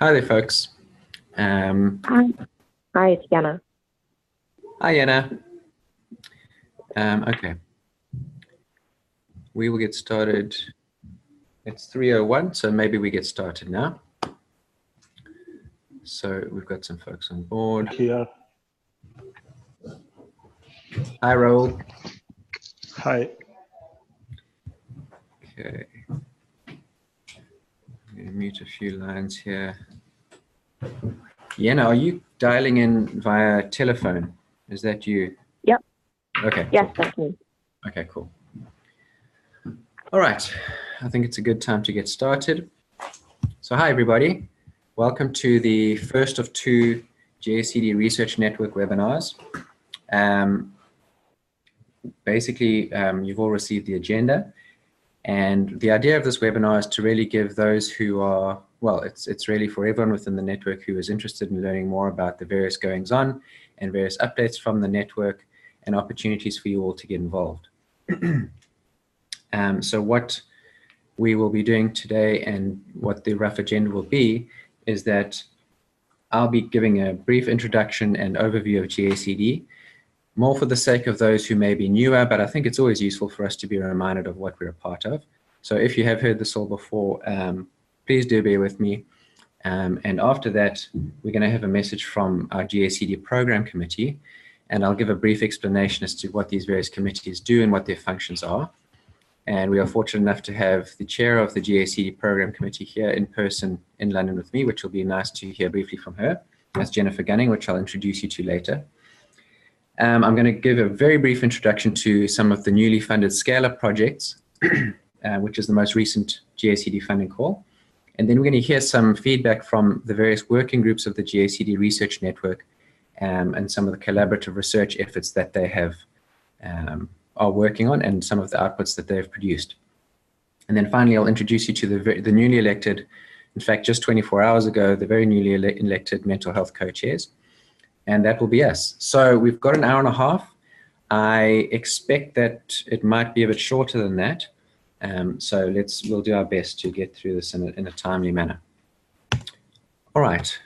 Hi there, folks. Hi, it's Yana. Hi, Anna. Okay. We will get started. It's 3:01, so maybe we get started now. So we've got some folks on board. Here. Hi, Raul. Hi. Okay. I'm going to mute a few lines here. Yana, are you dialing in via telephone? Is that you? Yep. Okay. Yes, cool. that's me. Okay, cool. All right. I think it's a good time to get started. So hi, everybody. Welcome to the first of two GACD Research Network webinars. Basically, you've all received the agenda. And the idea of this webinar is to really give those who are, well, it's really for everyone within the network who is interested in learning more about the various goings on and various updates from the network and opportunities for you all to get involved. So what we will be doing today and what the rough agenda will be is that I'll be giving a brief introduction and overview of GACD, more for the sake of those who may be newer, but I think it's always useful for us to be reminded of what we're a part of. So if you have heard this all before, please do bear with me. And after that, we're going to have a message from our GACD program committee, and I'll give a brief explanation as to what these various committees do and what their functions are. And we are fortunate enough to have the chair of the GACD program committee here in person in London with me, which will be nice to hear briefly from her. That's Jennifer Gunning, which I'll introduce you to later. I'm going to give a very brief introduction to some of the newly funded Scalar projects, which is the most recent GACD funding call. And then we're going to hear some feedback from the various working groups of the GACD Research Network and some of the collaborative research efforts that they have are working on and some of the outputs that they've produced. And then finally, I'll introduce you to the newly elected, in fact, just 24 hours ago, the very newly elected mental health co-chairs. And that will be us. So we've got an hour and a half. I expect that it might be a bit shorter than that. So we'll do our best to get through this in a timely manner. All right.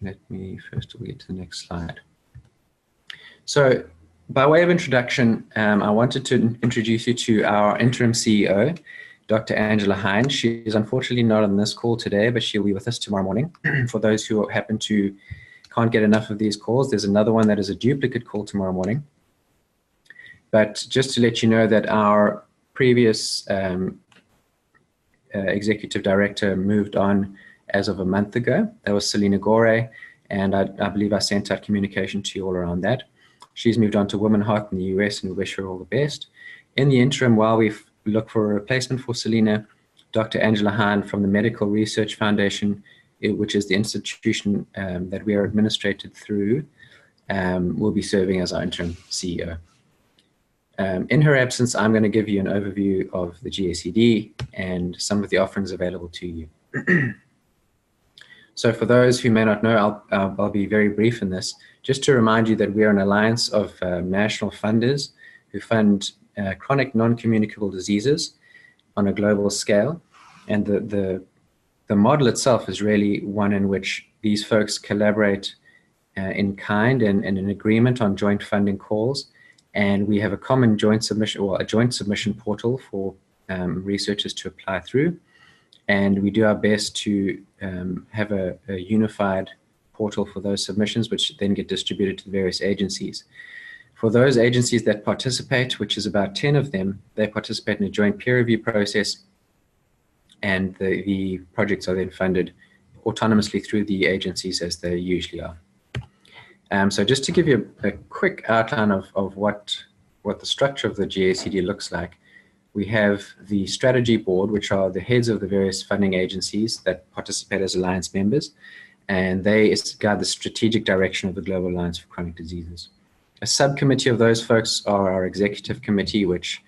Let me first get to the next slide. So by way of introduction, I wanted to introduce you to our interim CEO, Dr. Angela Hine. She is unfortunately not on this call today, but she'll be with us tomorrow morning. For those who happen to can't get enough of these calls, there's another one that is a duplicate call tomorrow morning. But just to let you know that our previous executive director moved on as of a month ago. That was Selena Gore, and I believe I sent out communication to you all around that. She's moved on to Women Heart in the US, and we wish her all the best. In the interim, while we look for a replacement for Selena, Dr. Angela Hine from the Medical Research Foundation, which is the institution that we are administrated through, will be serving as our interim CEO. In her absence, I'm going to give you an overview of the GACD and some of the offerings available to you. So for those who may not know, I'll be very brief in this, just to remind you that we are an alliance of national funders who fund chronic non-communicable diseases on a global scale. And the model itself is really one in which these folks collaborate in kind and in agreement on joint funding calls. And we have a common joint submission, or a joint submission portal for researchers to apply through. And we do our best to have a unified portal for those submissions, which then get distributed to the various agencies. For those agencies that participate, which is about 10 of them, they participate in a joint peer review process, and the projects are then funded autonomously through the agencies as they usually are. So just to give you a quick outline of what the structure of the GACD looks like, we have the strategy board, which are the heads of the various funding agencies that participate as alliance members, and they guide the strategic direction of the Global Alliance for Chronic Diseases. A subcommittee of those folks are our executive committee, which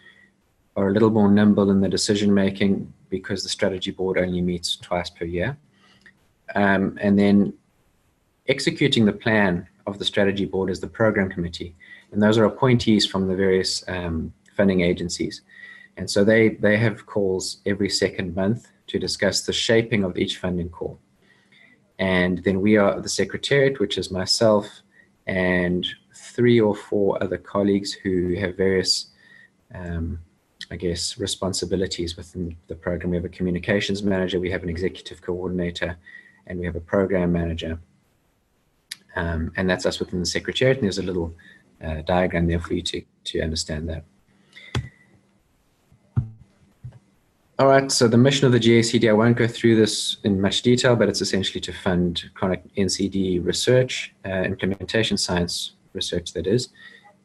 are a little more nimble in the decision making because the strategy board only meets twice per year. And then executing the plan of the strategy board is the program committee. And those are appointees from the various funding agencies. And so they have calls every second month to discuss the shaping of each funding call. And then we are the Secretariat, which is myself and 3 or 4 other colleagues who have various, I guess, responsibilities within the program. We have a communications manager, we have an executive coordinator, and we have a program manager. And that's us within the Secretariat, and there's a little diagram there for you to understand that. All right, so the mission of the GACD, I won't go through this in much detail, but it's essentially to fund chronic NCD research, implementation science research that is,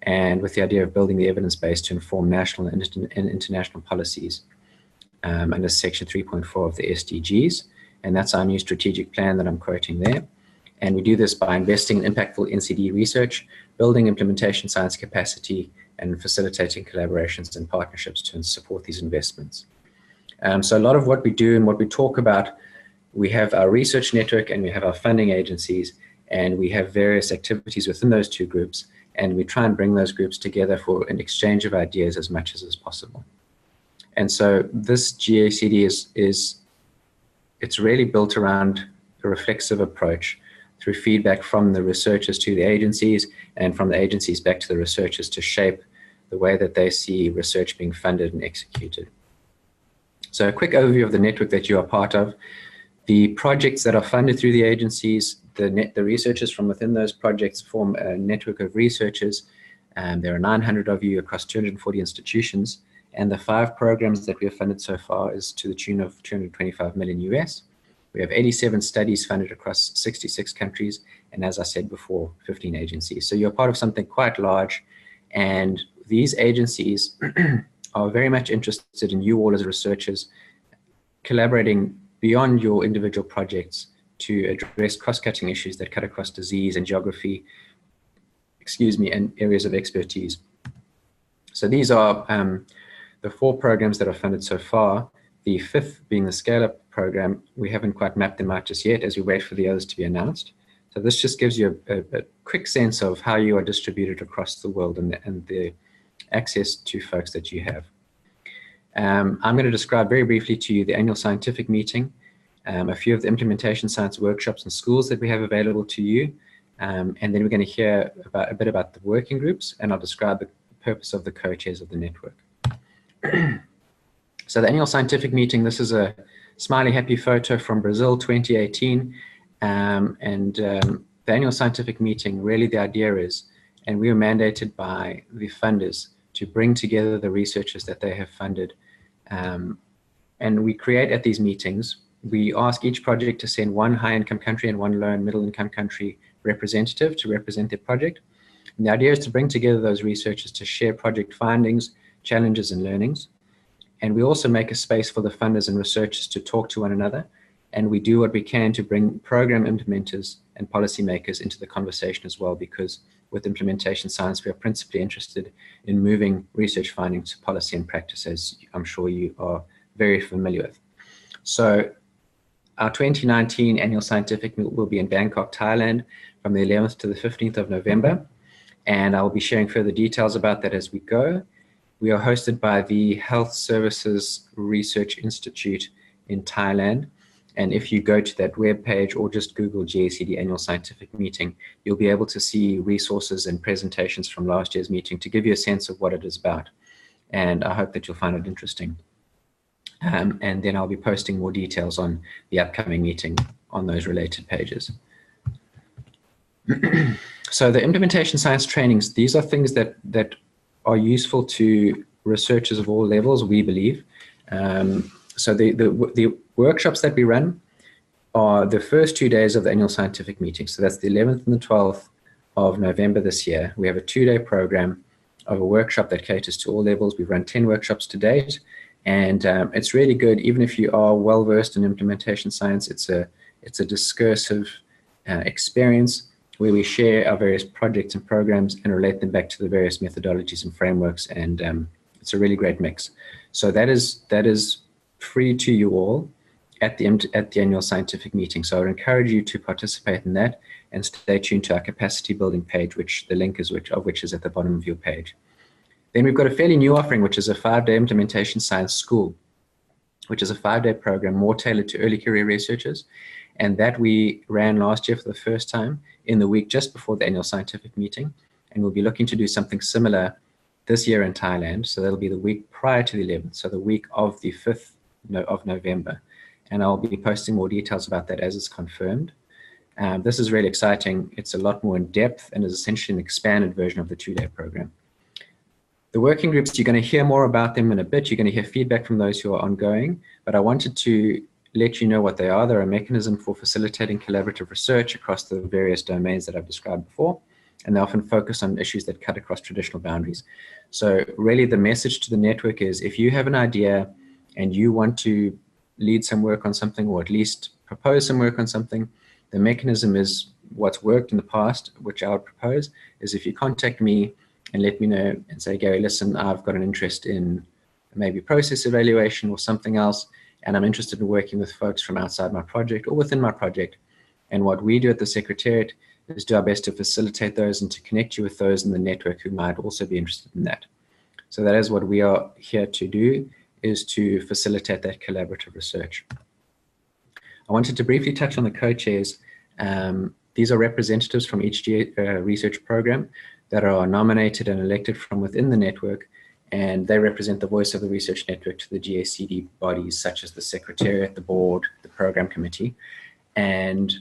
and with the idea of building the evidence base to inform national and international policies under section 3.4 of the SDGs. And that's our new strategic plan that I'm quoting there. And we do this by investing in impactful NCD research, building implementation science capacity, and facilitating collaborations and partnerships to support these investments. So a lot of what we do and what we talk about, we have our research network and we have our funding agencies, and we have various activities within those 2 groups, and we try and bring those groups together for an exchange of ideas as much as is possible. And so this GACD it's really built around a reflexive approach through feedback from the researchers to the agencies, and from the agencies back to the researchers to shape the way that they see research being funded and executed. So a quick overview of the network that you are part of. The projects that are funded through the agencies, the researchers from within those projects form a network of researchers. There are 900 of you across 240 institutions, and the 5 programs that we have funded so far is to the tune of 225 million US. We have 87 studies funded across 66 countries, and as I said before, 15 agencies. So you're part of something quite large, and these agencies are very much interested in you all as researchers collaborating beyond your individual projects to address cross-cutting issues that cut across disease and geography, and areas of expertise. So these are the 4 programs that are funded so far. The 5th being the Scalar program. We haven't quite mapped them out just yet as we wait for the others to be announced. So this just gives you a quick sense of how you are distributed across the world and the access to folks that you have. I'm going to describe very briefly to you the annual scientific meeting, a few of the implementation science workshops and schools that we have available to you, and then we're going to hear a bit about the working groups, and I'll describe the purpose of the co-chairs of the network. So the annual scientific meeting, this is a smiley happy photo from Brazil 2018, the annual scientific meeting, really the idea is, and we were mandated by the funders to bring together the researchers that they have funded. And we create at these meetings, we ask each project to send 1 high-income country and 1 low and middle-income country representative to represent their project. And the idea is to bring together those researchers to share project findings, challenges, and learnings. And we also make a space for the funders and researchers to talk to one another. And we do what we can to bring program implementers and policymakers into the conversation as well, because with implementation science, we are principally interested in moving research findings to policy and practice, as I'm sure you are very familiar with. So our 2019 annual scientific meet will be in Bangkok, Thailand, from the 11th to the 15th of November. And I will be sharing further details about that as we go. We are hosted by the Health Services Research Institute in Thailand. And if you go to that webpage or just Google GACD Annual Scientific Meeting, you'll be able to see resources and presentations from last year's meeting to give you a sense of what it is about. And I hope that you'll find it interesting. And then I'll be posting more details on the upcoming meeting on those related pages. So the implementation science trainings, these are things that are useful to researchers of all levels, we believe. So the workshops that we run are the first 2 days of the annual scientific meeting. So that's the 11th and the 12th of November this year. We have a 2-day program of a workshop that caters to all levels. We've run 10 workshops to date, and it's really good. Even if you are well versed in implementation science, it's a discursive experience where we share our various projects and programs and relate them back to the various methodologies and frameworks, and it's a really great mix. So that is free to you all at the annual scientific meeting. So I would encourage you to participate in that and stay tuned to our capacity building page, which the link is of which is at the bottom of your page. Then we've got a fairly new offering, which is a 5-day implementation science school, which is a 5-day program more tailored to early career researchers. And that we ran last year for the first time in the week just before the annual scientific meeting. And we'll be looking to do something similar this year in Thailand. So that'll be the week prior to the 11th, so the week of the 5th of November. And I'll be posting more details about that as it's confirmed. This is really exciting. It's a lot more in depth and is essentially an expanded version of the 2-day program. The working groups, you're going to hear more about them in a bit. You're going to hear feedback from those who are ongoing, but I wanted to let you know what they are. They're a mechanism for facilitating collaborative research across the various domains that I've described before, and they often focus on issues that cut across traditional boundaries. So really the message to the network is, if you have an idea and you want to lead some work on something, or at least propose some work on something, the mechanism is what's worked in the past, which I would propose, is if you contact me and let me know and say, Gary, listen, I've got an interest in maybe process evaluation or something else, and I'm interested in working with folks from outside my project or within my project. And what we do at the Secretariat is do our best to facilitate those and to connect you with those in the network who might also be interested in that. So that is what we are here to do, is to facilitate that collaborative research. I wanted to briefly touch on the co-chairs. These are representatives from each research program that are nominated and elected from within the network, and they represent the voice of the research network to the GACD bodies such as the Secretariat, the board, the program committee. And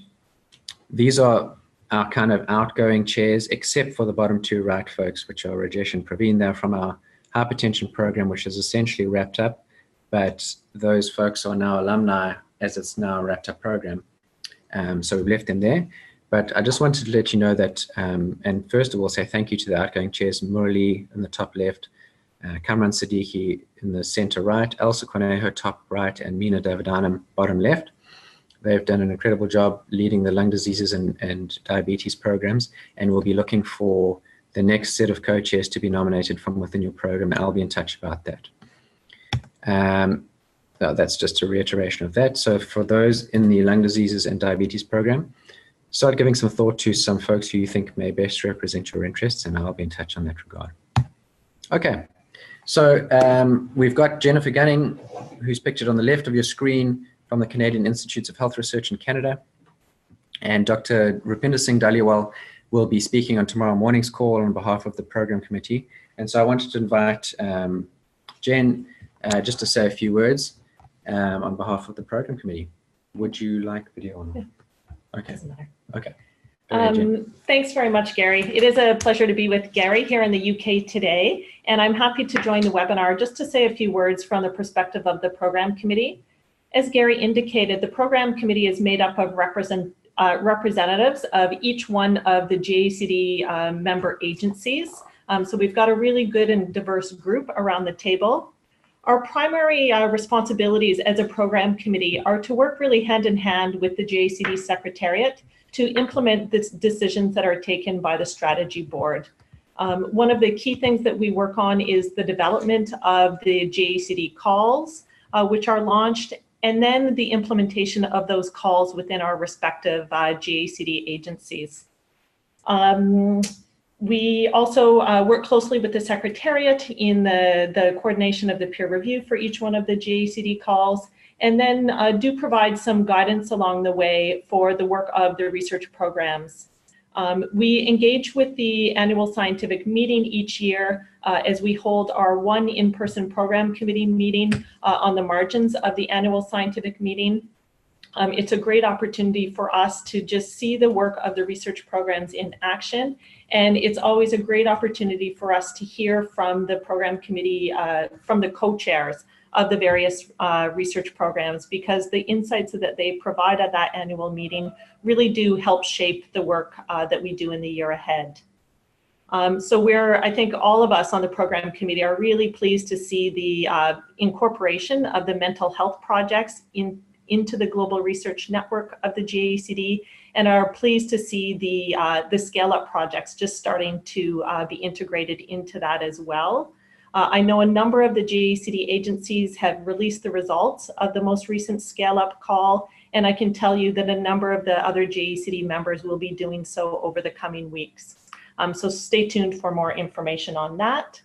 these are our kind of outgoing chairs, except for the bottom 2 right folks, which are Rajesh and Praveen. They're from our hypertension program, which is essentially wrapped up, but those folks are now alumni as it's now a wrapped up program. So we've left them there. But I just wanted to let you know that, and first of all, say thank you to the outgoing chairs, Murali in the top left, Kamran Siddiqui in the center right, Elsa Conejo top right, and Mina Davidanam bottom left. They've done an incredible job leading the lung diseases and diabetes programs, and we'll be looking for the next set of co-chairs to be nominated from within your program. I'll be in touch about that. That's just a reiteration of that. So for those in the lung diseases and diabetes program, start giving some thought to some folks who you think may best represent your interests, and I'll be in touch on that regard. Okay, so we've got Jennifer Gunning, who's pictured on the left of your screen, from the Canadian Institutes of Health Research in Canada. And Dr. Rupinder Singh Dhaliwal will be speaking on tomorrow morning's call on behalf of the program committee. And so I wanted to invite Jen just to say a few words on behalf of the program committee. Would you like video or not? Yeah. Okay. Doesn't matter. Okay. Thanks very much, Gary. It is a pleasure to be with Gary here in the UK today, and I'm happy to join the webinar just to say a few words from the perspective of the program committee. As Gary indicated, the program committee is made up of representatives of each one of the GACD member agencies. So we've got a really good and diverse group around the table. Our primary responsibilities as a program committee are to work really hand in hand with the GACD Secretariat to implement the decisions that are taken by the strategy board. One of the key things that we work on is the development of the GACD calls, which are launched, and then the implementation of those calls within our respective GACD agencies. We also work closely with the Secretariat in the coordination of the peer review for each one of the GACD calls, and then do provide some guidance along the way for the work of the research programs. We engage with the annual scientific meeting each year as we hold our one in-person program committee meeting on the margins of the annual scientific meeting. It's a great opportunity for us to just see the work of the research programs in action. And it's always a great opportunity for us to hear from the program committee, from the co-chairs of the various research programs, because the insights that they provide at that annual meeting really do help shape the work that we do in the year ahead. So I think all of us on the program committee are really pleased to see the incorporation of the mental health projects into the global research network of the GACD, and are pleased to see the scale-up projects just starting to be integrated into that as well. I know a number of the GACD agencies have released the results of the most recent scale-up call, and I can tell you that a number of the other GACD members will be doing so over the coming weeks. So stay tuned for more information on that.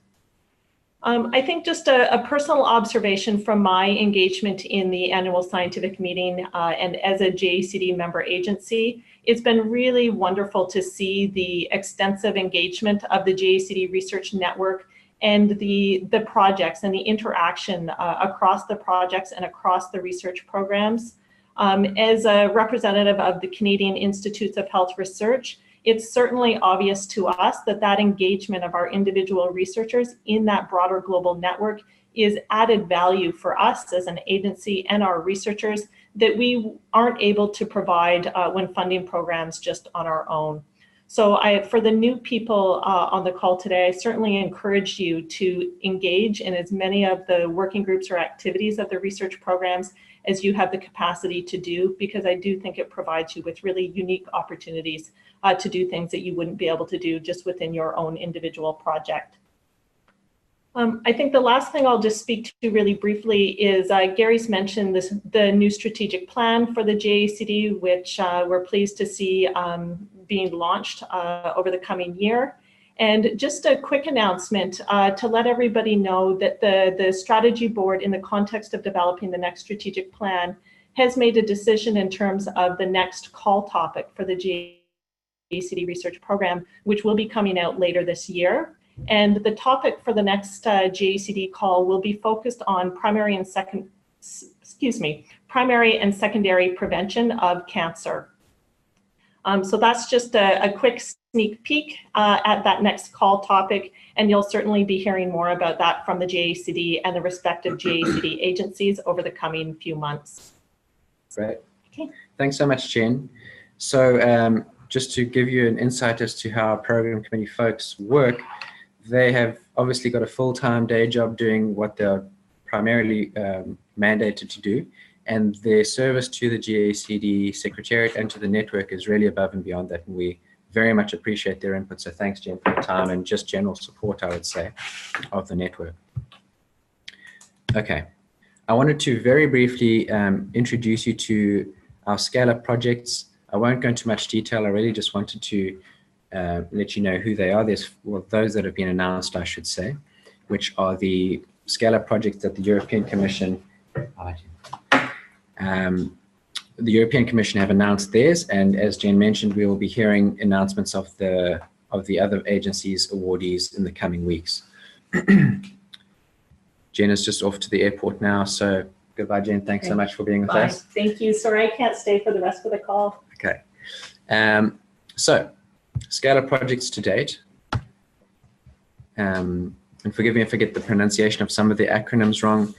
I think just a personal observation from my engagement in the annual scientific meeting and as a GACD member agency, it's been really wonderful to see the extensive engagement of the GACD Research Network and the projects and the interaction across the projects and across the research programs. As a representative of the Canadian Institutes of Health Research, it's certainly obvious to us that that engagement of our individual researchers in that broader global network is added value for us as an agency and our researchers that we aren't able to provide when funding programs just on our own. So for the new people on the call today, I certainly encourage you to engage in as many of the working groups or activities of the research programs as you have the capacity to do, because I do think it provides you with really unique opportunities to do things that you wouldn't be able to do just within your own individual project. I think the last thing I'll just speak to really briefly is Gary's mentioned the new strategic plan for the GACD, which we're pleased to see being launched over the coming year. And just a quick announcement to let everybody know that the strategy board, in the context of developing the next strategic plan, has made a decision in terms of the next call topic for the GACD research program, which will be coming out later this year. And the topic for the next GACD call will be focused on primary and secondary prevention of cancer. So that's just a quick sneak peek at that next call topic, and you'll certainly be hearing more about that from the GACD and the respective GACD agencies over the coming few months. Great. Okay. Thanks so much, Jen. So just to give you an insight as to how our program committee folks work, they have obviously got a full-time day job doing what they're primarily mandated to do, and their service to the GACD Secretariat and to the network is really above and beyond that, and we very much appreciate their input. So thanks, Jen, for your time and just general support, I would say, of the network. Okay, I wanted to very briefly introduce you to our Scalar projects. I won't go into much detail. I really just wanted to let you know who they are. There's those that have been announced, I should say, which are the Scalar projects that the European Commission have announced theirs, and as Jen mentioned, we will be hearing announcements of the other agencies' awardees in the coming weeks. Jen is just off to the airport now, so goodbye, Jen. Thanks so much for being with us. Thank you. Sorry, I can't stay for the rest of the call. Okay. So, Scalar projects to date. And forgive me if I get the pronunciation of some of the acronyms wrong.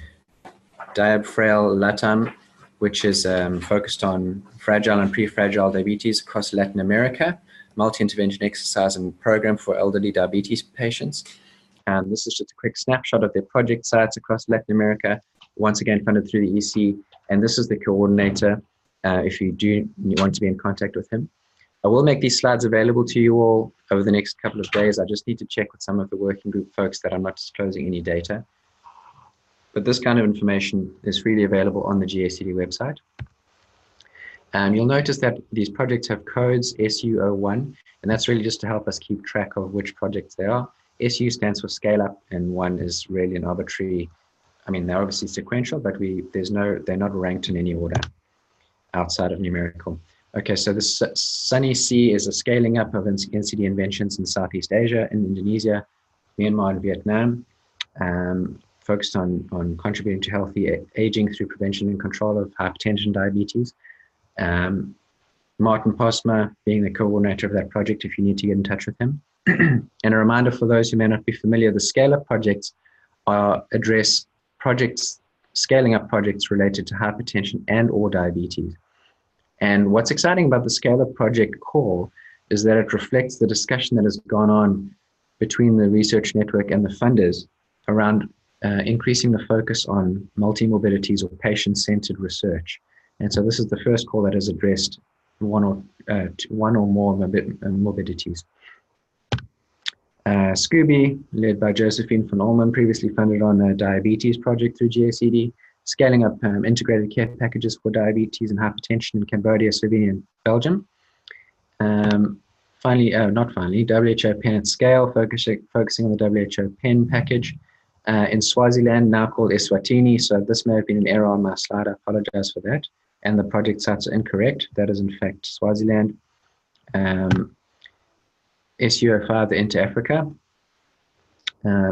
Diab-Frail Latam, which is focused on fragile and pre-fragile diabetes across Latin America, multi-intervention exercise and program for elderly diabetes patients. And this is just a quick snapshot of their project sites across Latin America, once again funded through the EC. And this is the coordinator, if you want to be in contact with him. I will make these slides available to you all over the next couple of days. I just need to check with some of the working group folks that I'm not disclosing any data. But this kind of information is freely available on the GACD website. And you'll notice that these projects have codes SU01, and that's really just to help us keep track of which projects they are. SU stands for scale up, and 1 is really an arbitrary, I mean, they're obviously sequential, but they're not ranked in any order outside of numerical. Okay, so the Sunny C is a scaling up of NCD inventions in Southeast Asia, in Indonesia, Myanmar, and Vietnam, focused on contributing to healthy aging through prevention and control of hypertension, diabetes. Martin Posma being the coordinator of that project, if you need to get in touch with him. And a reminder for those who may not be familiar, the scale-up projects address projects, scaling up projects related to hypertension and or diabetes. And what's exciting about the Scalar project call is that it reflects the discussion that has gone on between the research network and the funders around increasing the focus on multi-morbidities or patient-centered research. And so this is the first call that has addressed one or more morbidities. Scooby, led by Josephine van Olmen, previously funded on a diabetes project through GACD, scaling up integrated care packages for diabetes and hypertension in Cambodia, Slovenia, and Belgium. Finally, WHO Pen at Scale, focusing on the WHO Pen package, in Swaziland, now called Eswatini. So this may have been an error on my slide. I apologize for that. And the project sites are incorrect. That is in fact Swaziland. SU05, the Inter-Africa,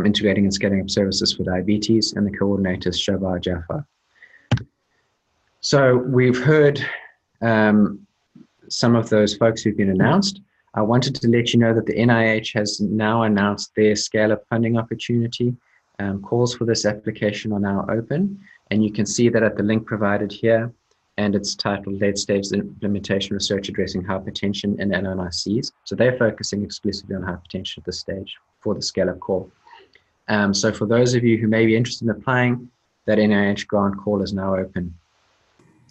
integrating and scaling up services for diabetes, and the coordinator is Shabar Jafar. So we've heard some of those folks who've been announced. I wanted to let you know that the NIH has now announced their scale-up funding opportunity. Calls for this application are now open, and you can see that at the link provided here, and it's titled Late Stage Implementation Research Addressing Hypertension in LNICs. So they're focusing exclusively on hypertension at this stage for the scale-up call. So for those of you who may be interested in applying, that NIH grant call is now open.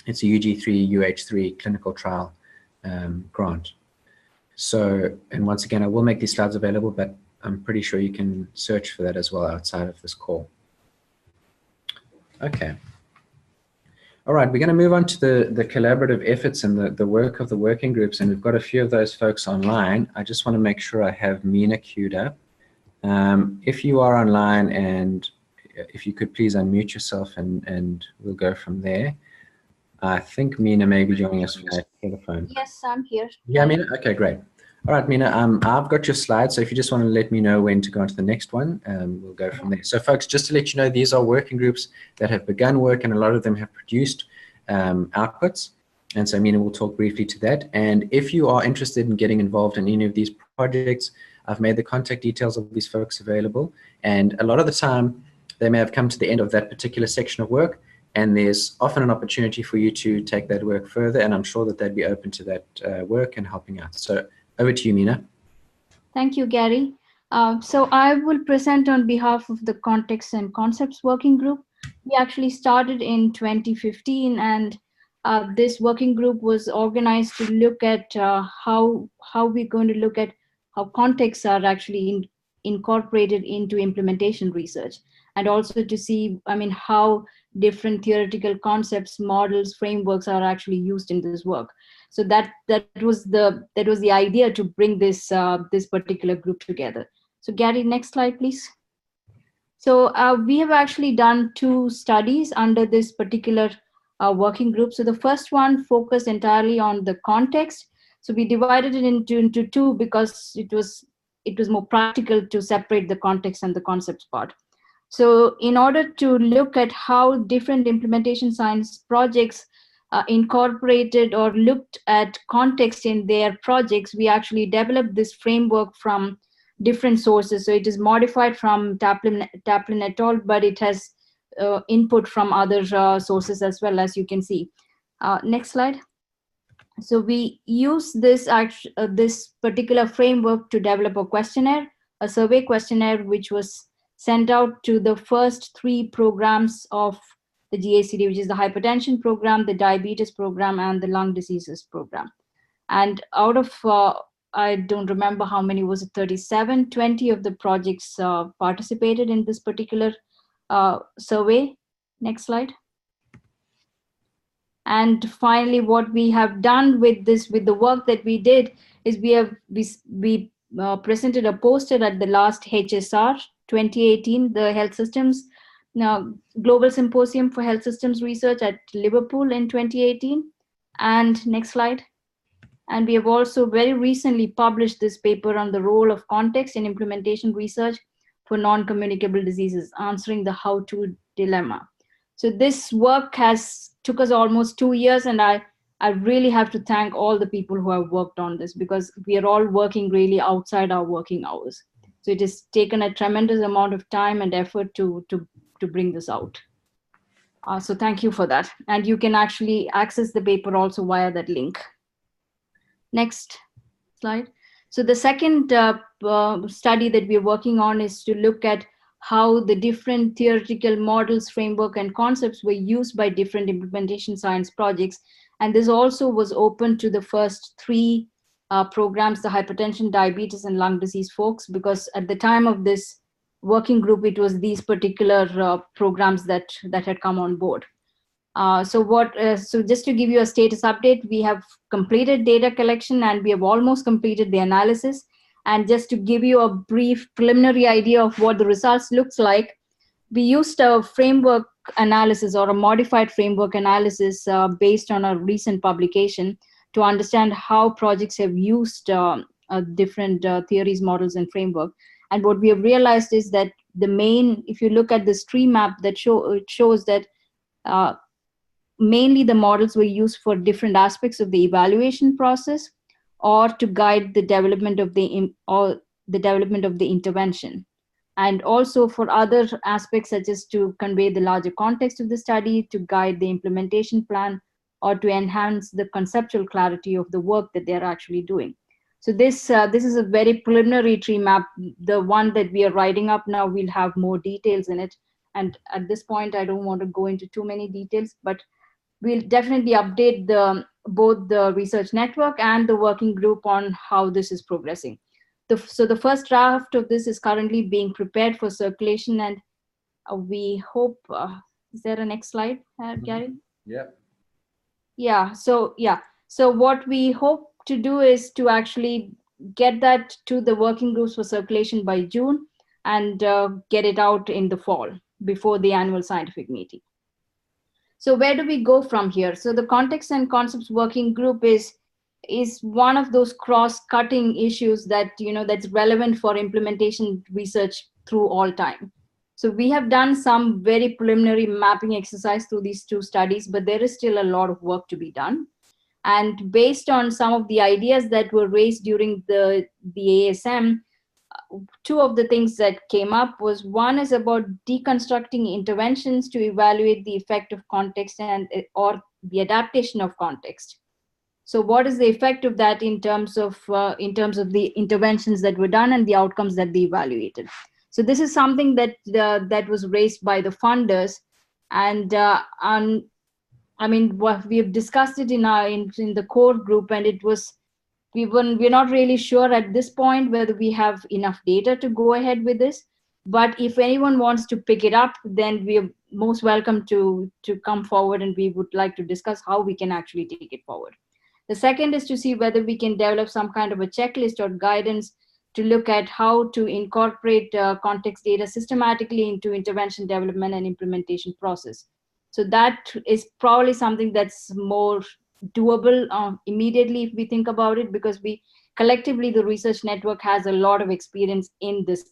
It's a UG3, UH3 clinical trial grant. So, and once again, I will make these slides available, but I'm pretty sure you can search for that as well outside of this call. Okay. All right, we're going to move on to the collaborative efforts and the work of the working groups, and we've got a few of those folks online. I just want to make sure I have Mina queued up. If you are online, and if you could please unmute yourself, and we'll go from there. I think Mina may be joining us via telephone. Yes, I'm here. Yeah, Mina? Okay, great. All right, Mina, I've got your slides, so if you just want to let me know when to go on to the next one, we'll go from there. So folks, just to let you know, these are working groups that have begun work, and a lot of them have produced outputs. And so Mina will talk briefly to that. And if you are interested in getting involved in any of these projects, I've made the contact details of these folks available. And a lot of the time, they may have come to the end of that particular section of work, and there's often an opportunity for you to take that work further, and I'm sure that they'd be open to that work and helping out. So over to you, Mina. Thank you, Gary. So I will present on behalf of the Context and Concepts Working Group. We actually started in 2015, and this working group was organized to look at how we're going to look at how contexts are actually incorporated into implementation research, and also to see, how different theoretical concepts, models, frameworks are actually used in this work. So that was the idea to bring this this particular group together. So Gary, next slide, please. So we have actually done 2 studies under this particular working group. So the first one focused entirely on the context. So we divided it into 2 because it was more practical to separate the context and the concepts part. So in order to look at how different implementation science projects incorporated or looked at context in their projects, we actually developed this framework from different sources. So it is modified from Taplin et al., but it has input from other sources as well, as you can see. Next slide. So we use this particular framework to develop a questionnaire, a survey questionnaire, which was sent out to the first 3 programs of the GACD, which is the hypertension program, the diabetes program, and the lung diseases program. And out of, I don't remember how many, was it 37, 20 of the projects participated in this particular survey. Next slide. And finally, what we have done with the work that we did, is we presented a poster at the last HSR 2018, the Health Systems Global Symposium for Health Systems Research at Liverpool in 2018. And next slide. And we have also very recently published this paper on the role of context in implementation research for non-communicable diseases, answering the how-to dilemma. So this work took us almost 2 years, and I really have to thank all the people who have worked on this, because we are all working really outside our working hours. So it has taken a tremendous amount of time and effort to bring this out. So thank you for that. And you can actually access the paper also via that link. Next slide. So the second study that we're working on is to look at how the different theoretical models, framework, and concepts were used by different implementation science projects. And this also was open to the first 3 programs, the hypertension, diabetes, and lung disease folks, because at the time of this working group, it was these particular programs that had come on board. So just to give you a status update, we have completed data collection, and we have almost completed the analysis. And just to give you a brief preliminary idea of what the results looks like, we used a framework analysis or a modified framework analysis based on a recent publication to understand how projects have used different theories, models, and framework. And what we have realized is that the main, if you look at the stream map, that it shows that mainly the models were used for different aspects of the evaluation process or to guide the development of the intervention. And also for other aspects, such as to convey the larger context of the study, to guide the implementation plan, or to enhance the conceptual clarity of the work that they're actually doing. So this is a very preliminary tree map. The one that we are writing up now, we'll have more details in it. And at this point, I don't want to go into too many details, but we'll definitely update both the research network and the working group on how this is progressing. So the first draft of this is currently being prepared for circulation, and we hope, is there a next slide, Gary? Yeah. So what we hope to do is to actually get that to the working groups for circulation by June and get it out in the fall before the annual scientific meeting. So where do we go from here? So the context and concepts working group is one of those cross-cutting issues that, that's relevant for implementation research through all time. So we have done some very preliminary mapping exercise through these two studies, but there is still a lot of work to be done. And based on some of the ideas that were raised during the ASM, two of the things that came up was, one is about deconstructing interventions to evaluate the effect of context or the adaptation of context. So what is the effect of that in terms of the interventions that were done and the outcomes that they evaluated? So this is something that that was raised by the funders, and I mean, we have discussed it in the core group, and we're not really sure at this point whether we have enough data to go ahead with this. But if anyone wants to pick it up, then we are most welcome to come forward, and we would like to discuss how we can actually take it forward. The second is to see whether we can develop some kind of a checklist or guidance to look at how to incorporate context data systematically into intervention development and implementation process. So that is probably something that's more doable immediately if we think about it, because collectively the research network has a lot of experience in this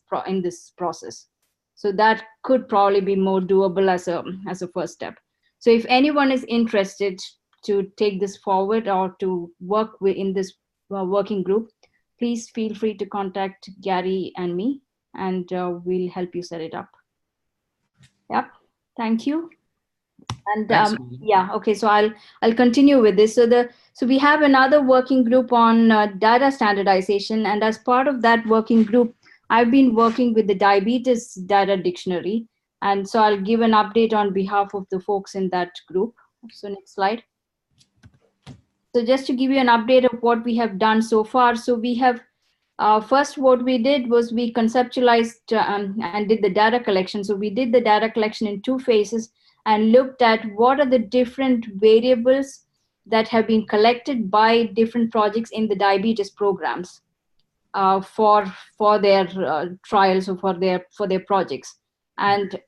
process. So that could probably be more doable as a first step. So if anyone is interested to take this forward or to work in this working group, please feel free to contact Gary and me, and we'll help you set it up. Yep, thank you. And okay, so I'll continue with this. So we have another working group on data standardization, and as part of that working group, I've been working with the diabetes data dictionary, and so I'll give an update on behalf of the folks in that group. So next slide. So just to give you an update of what we have done so far. So we have, first what we did was we conceptualized and did the data collection. So we did the data collection in two phases and looked at what are the different variables that have been collected by different projects in the diabetes programs for their trials or for their projects. And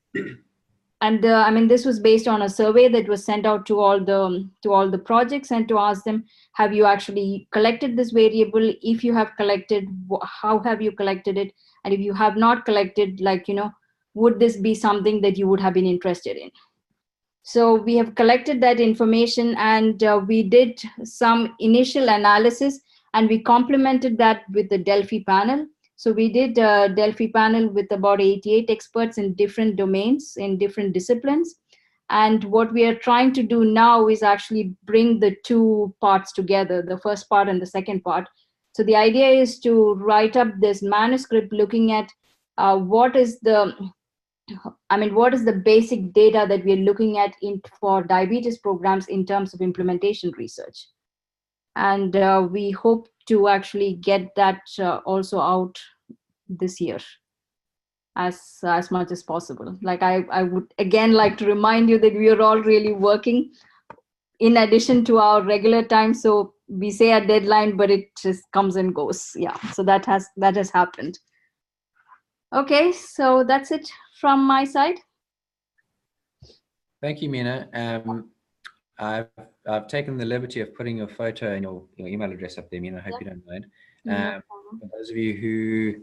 I mean, this was based on a survey that was sent out to all the projects, and to ask them, have you actually collected this variable? If you have collected, how have you collected it? And if you have not collected, would this be something that you would have been interested in? So we have collected that information, and we did some initial analysis, and we complemented that with the Delphi panel. So we did a Delphi panel with about 88 experts in different domains, in different disciplines. And what we are trying to do now is actually bring the two parts together, the first part and the second part. So the idea is to write up this manuscript looking at what is the basic data that we're looking at for diabetes programs in terms of implementation research. And we hope to actually get that also out this year as much as possible. I would again like to remind you that we are all really working in addition to our regular time. So we say a deadline, but it just comes and goes. Yeah, so that has happened. Okay, so that's it from my side. Thank you, Mina. I've taken the liberty of putting your photo and your email address up there, Mina. I hope you don't mind. No problem. For those of you who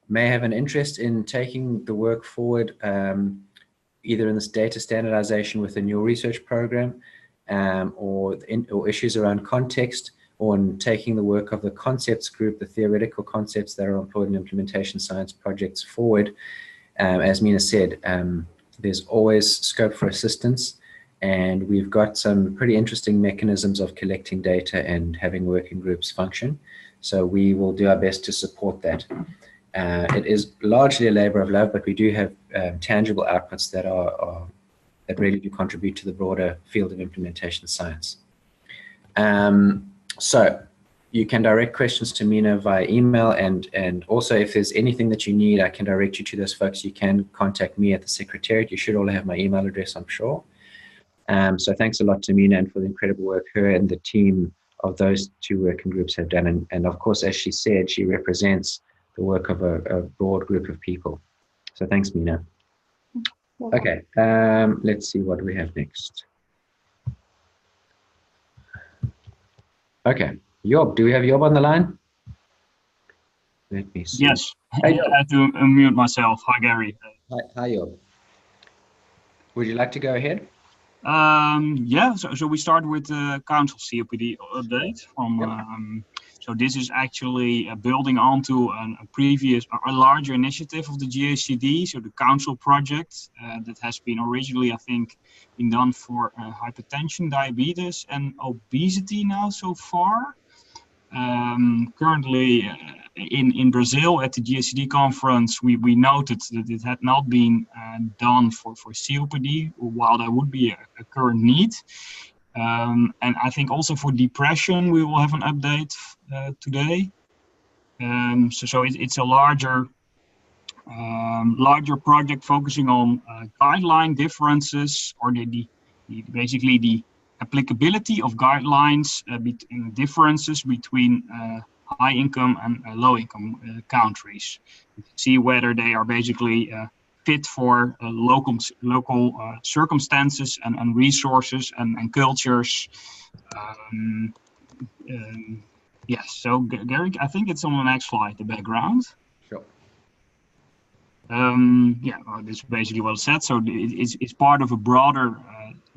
may have an interest in taking the work forward, either in this data standardization within your research program, or issues around context, or in taking the work of the concepts group, the theoretical concepts that are employed in implementation science projects forward, as Mina said, there's always scope for assistance, and we've got some pretty interesting mechanisms of collecting data and having working groups function. So we will do our best to support that. It is largely a labor of love, but we do have tangible outputs that that really do contribute to the broader field of implementation science. So you can direct questions to Mina via email, and also if there's anything that you need, I can direct you to those folks. You can contact me at the Secretariat. You should all have my email address, I'm sure. So thanks a lot to Mina and for the incredible work her and the team of those two working groups have done. And of course, as she said, she represents the work of a broad group of people. So thanks, Mina. Okay, let's see what we have next. Okay, Job, do we have Job on the line? Let me see. Yes, Hey, I had to unmute myself. Hi, Gary. Hi, Job. Would you like to go ahead? Yeah, so we start with the council COPD update from. Yep. So this is actually building onto a larger initiative of the GACD, so the council project that has been originally, I think, been done for hypertension, diabetes, and obesity now so far. Currently in Brazil at the GACD conference, we noted that it had not been done for COPD, while there would be a current need. And I think also for depression, we will have an update today. So it's a larger project focusing on guideline differences, or basically the applicability of guidelines differences between high income and low income countries. You can see whether they are basically fit for local circumstances and resources and cultures. Yes, so Gary, I think it's on the next slide, the background. Sure. Yeah, well, this is basically what it said. So it's part of a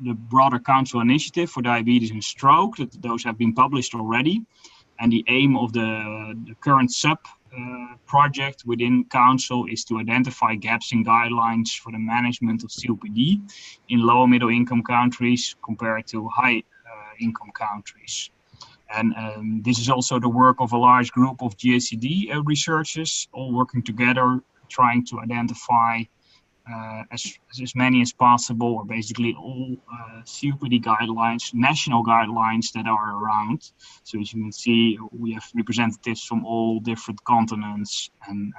the broader council initiative for diabetes and stroke. Those have been published already. And the aim of the current project within council is to identify gaps in guidelines for the management of COPD in low and middle income countries compared to high income countries. And this is also the work of a large group of GACD researchers, all working together, trying to identify as many as possible, or basically all COPD guidelines, national guidelines that are around. So as you can see, we have representatives from all different continents and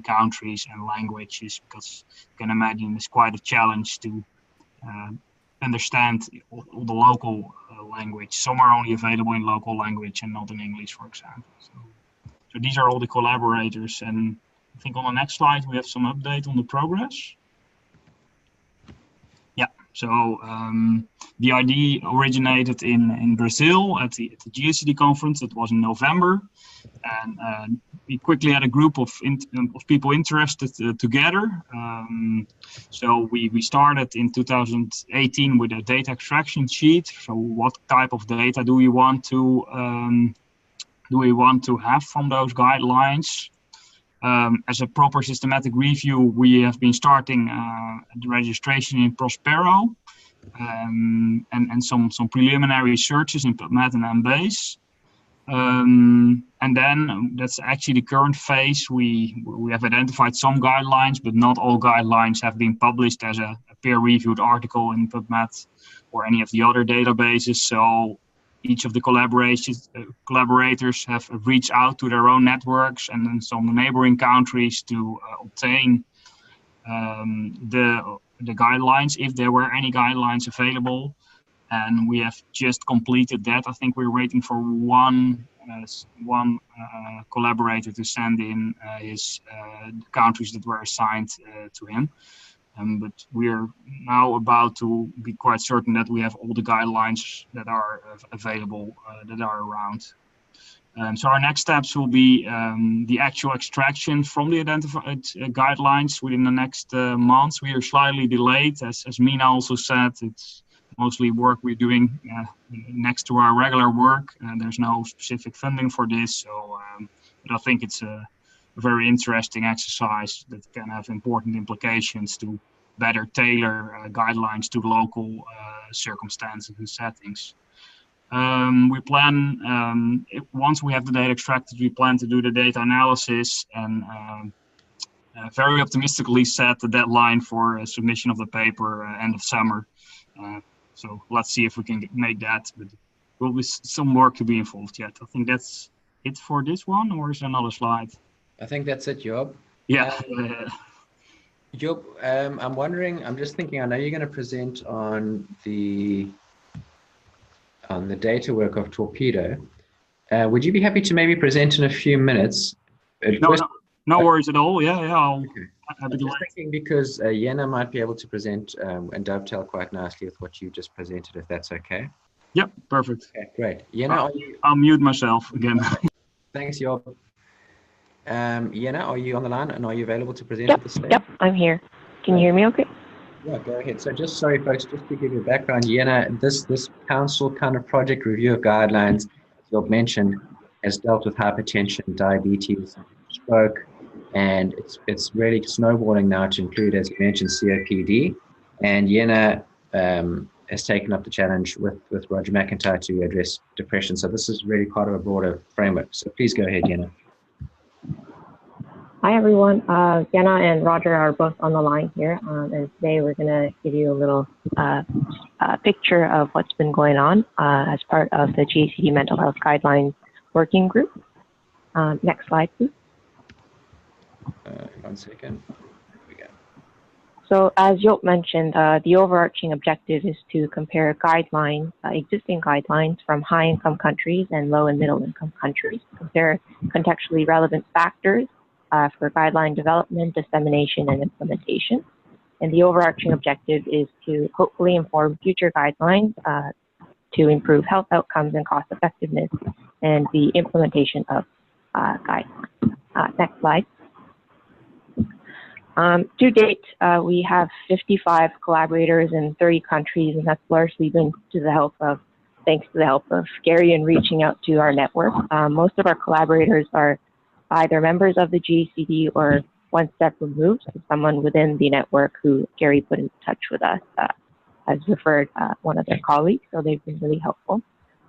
countries and languages, because you can imagine it's quite a challenge to understand all the local language. Some are only available in local language and not in English, for example. So these are all the collaborators, and I think on the next slide we have some update on the progress. Yeah, so the idea originated in Brazil at the GACD conference. That was in November, and we quickly had a group of people interested together. So we started in 2018 with a data extraction sheet. So what type of data do we want to have from those guidelines? As a proper systematic review, we have been starting the registration in Prospero and some preliminary searches in PubMed and Embase. And then that's actually the current phase. We have identified some guidelines, but not all guidelines have been published as a peer-reviewed article in PubMed or any of the other databases. So each of the collaborators have reached out to their own networks and then some neighboring countries to obtain the guidelines, if there were any guidelines available. And we have just completed that. I think we're waiting for one collaborator to send in his countries that were assigned to him. But we are now about to be quite certain that we have all the guidelines that are available, that are around. So our next steps will be the actual extraction from the identified guidelines within the next months. We are slightly delayed, as Mina also said. It's mostly work we're doing next to our regular work, and there's no specific funding for this. So, but I think it's a very interesting exercise that can have important implications to better tailor guidelines to local circumstances and settings. We plan, once we have the data extracted, we plan to do the data analysis and very optimistically set the deadline for submission of the paper end of summer. So let's see if we can make that, but there will be some work to be involved yet. I think that's it for this one, or is there another slide? I think that's it, Job. Yeah. Job, I'm wondering, I'm just thinking, I know you're going to present on the data work of Torpedo. Would you be happy to maybe present in a few minutes? No worries at all. Yeah, Okay. I'm just thinking because Jenna might be able to present and dovetail quite nicely with what you just presented, if that's okay. Yep, perfect. Okay, great. Jenna, I'll mute myself again. Thanks, Job. Jenna, are you on the line and are you available to present at the stage? Yep, I'm here. Can you hear me okay? Yeah, go ahead. So just, sorry folks, just to give you a background, Jenna, this council kind of project review of guidelines, as Job mentioned, has dealt with hypertension, diabetes, stroke, and it's really snowballing now to include, as you mentioned, COPD. And Jenna has taken up the challenge with Roger McIntyre to address depression. So this is really part of a broader framework. So please go ahead, Jenna. Hi, everyone. Jenna and Roger are both on the line here. And today we're going to give you a little picture of what's been going on as part of the GACD Mental Health Guidelines Working Group. Next slide, please. 1 second. There we go. So as Joop mentioned, the overarching objective is to compare guidelines, existing guidelines from high-income countries and low and middle-income countries, compare contextually relevant factors for guideline development, dissemination, and implementation. And the overarching objective is to hopefully inform future guidelines to improve health outcomes and cost effectiveness and the implementation of guidelines. Next slide. To date, we have 55 collaborators in 30 countries, and that's largely been thanks to the help of Gary in reaching out to our network. Most of our collaborators are either members of the GACD or one step removed, so someone within the network who Gary put in touch with us has referred one of their colleagues, so they've been really helpful.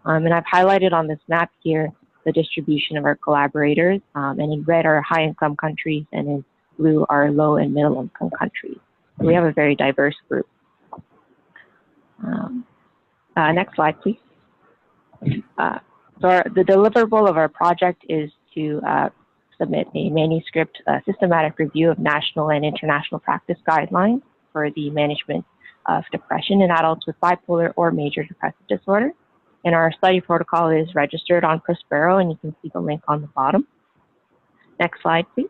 And I've highlighted on this map here the distribution of our collaborators, and in red are high-income countries, and in blue are low and middle-income countries. So we have a very diverse group. Next slide, please. So the deliverable of our project is to submit a manuscript systematic review of national and international practice guidelines for the management of depression in adults with bipolar or major depressive disorder. And our study protocol is registered on Prospero, and you can see the link on the bottom. Next slide, please.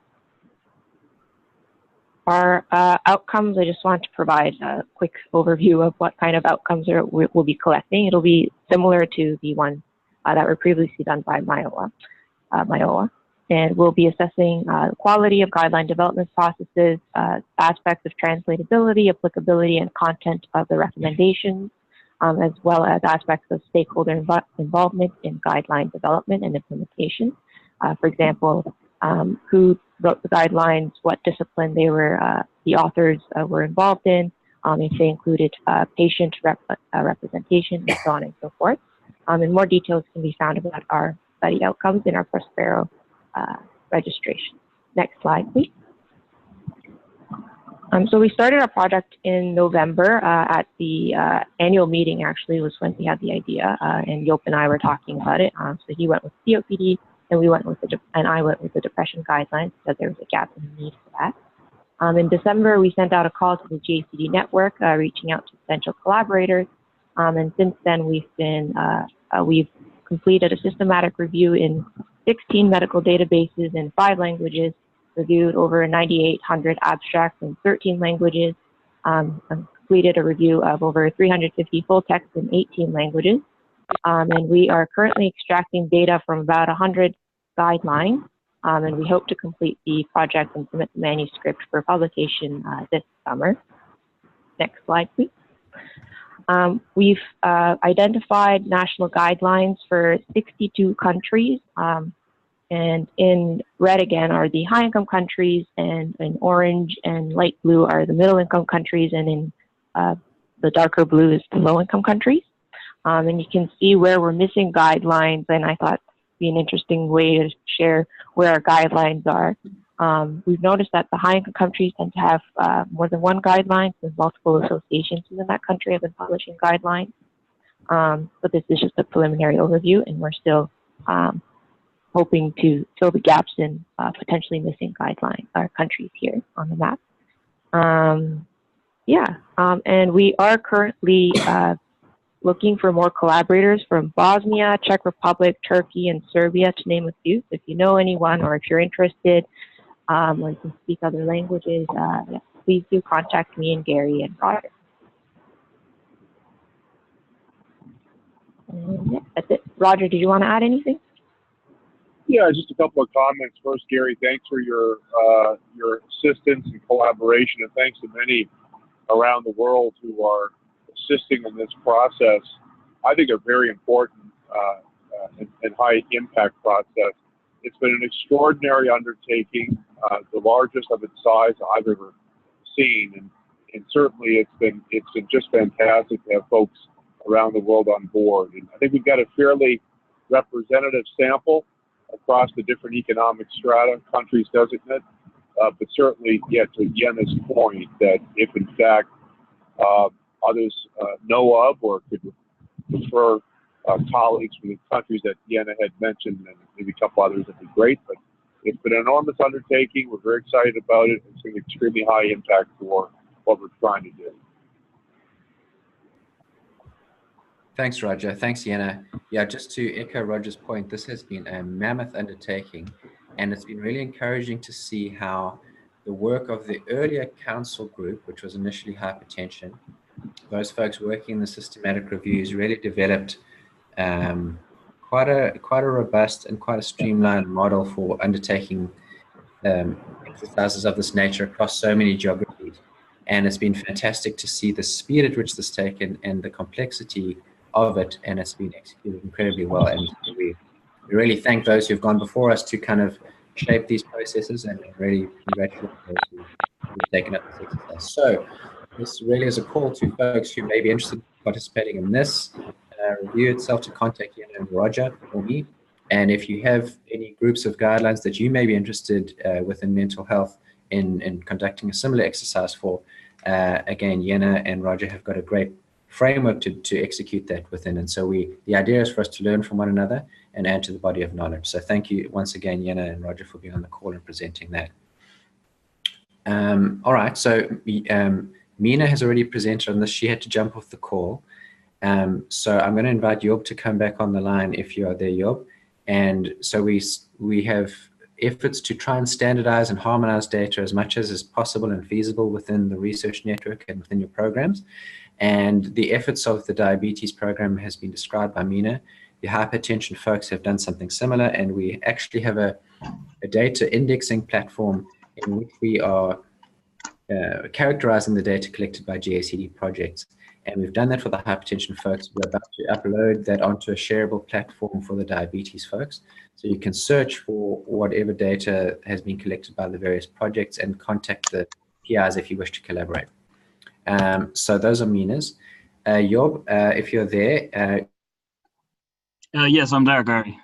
Our outcomes, I just want to provide a quick overview of what kind of outcomes we'll be collecting. It'll be similar to the one that were previously done by Myoa. And we'll be assessing the quality of guideline development processes, aspects of translatability, applicability, and content of the recommendations, as well as aspects of stakeholder involvement in guideline development and implementation. For example, who wrote the guidelines, what discipline the authors were involved in, if they included patient representation, and so on and so forth. And more details can be found about our study outcomes in our Prospero registration. Next slide, please. So we started our project in November at the annual meeting, actually, was when we had the idea, and Joop and I were talking about it. So he went with COPD, and I went with the depression guidelines because there was a gap in the need for that. In December, we sent out a call to the GACD network, reaching out to potential collaborators. And since then, we've completed a systematic review in 16 medical databases in 5 languages, reviewed over 9,800 abstracts in 13 languages, completed a review of over 350 full text in 18 languages. And we are currently extracting data from about 100 guidelines. And we hope to complete the project and submit the manuscript for publication this summer. Next slide, please. We've identified national guidelines for 62 countries. And in red again are the high income countries, and in orange and light blue are the middle income countries, and in the darker blue is the low income countries. And you can see where we're missing guidelines, and I thought it'd be an interesting way to share where our guidelines are. We've noticed that the high income countries tend to have more than one guideline, so multiple associations within that country have been publishing guidelines. But this is just a preliminary overview, and we're still hoping to fill the gaps in potentially missing guidelines or countries here on the map. And we are currently looking for more collaborators from Bosnia, Czech Republic, Turkey, and Serbia, to name a few. So if you know anyone, or if you're interested, or you can speak other languages, please do contact me and Gary and Roger. And yeah, that's it. Roger, did you want to add anything? Yeah, just a couple of comments. First, Gary, thanks for your assistance and collaboration, and thanks to many around the world who are assisting in this process. I think a very important and high impact process. It's been an extraordinary undertaking, the largest of its size I've ever seen, and certainly it's been just fantastic to have folks around the world on board. And I think we've got a fairly representative sample across the different economic strata, countries designate, but certainly, yeah, to Yenna's point, that if in fact others know of or could refer colleagues from the countries that Yenna had mentioned, and maybe a couple others, would be great. But it's been an enormous undertaking. We're very excited about it. It's an extremely high impact for what we're trying to do. Thanks, Roger. Thanks, Yenna. Yeah, just to echo Roger's point, this has been a mammoth undertaking, and it's been really encouraging to see how the work of the earlier council group, which was initially hypertension, those folks working in the systematic reviews really developed quite a robust and quite a streamlined model for undertaking exercises of this nature across so many geographies. And it's been fantastic to see the speed at which this is taken and the complexity of it, and it's been executed incredibly well. And we really thank those who've gone before us to kind of shape these processes, and really congratulate those who've taken up this exercise. So this really is a call to folks who may be interested in participating in this review itself to contact Yenna and Roger or me. And if you have any groups of guidelines that you may be interested within mental health in conducting a similar exercise for, again, Yenna and Roger have got a great framework to execute that within. And so the idea is for us to learn from one another and add to the body of knowledge. So thank you once again, Yenna and Roger, for being on the call and presenting that. All right, so Mina has already presented on this. She had to jump off the call. So I'm going to invite Job to come back on the line if you are there, Job. And so we have efforts to try and standardize and harmonize data as much as is possible and feasible within the research network and within your programs. And the efforts of the diabetes program has been described by Mina. The hypertension folks have done something similar, and we actually have a data indexing platform in which we are characterizing the data collected by GACD projects. And we've done that for the hypertension folks. We're about to upload that onto a shareable platform for the diabetes folks. So you can search for whatever data has been collected by the various projects and contact the PIs if you wish to collaborate. So those are Mina's. Job, if you're there. Yes, I'm there, Gary.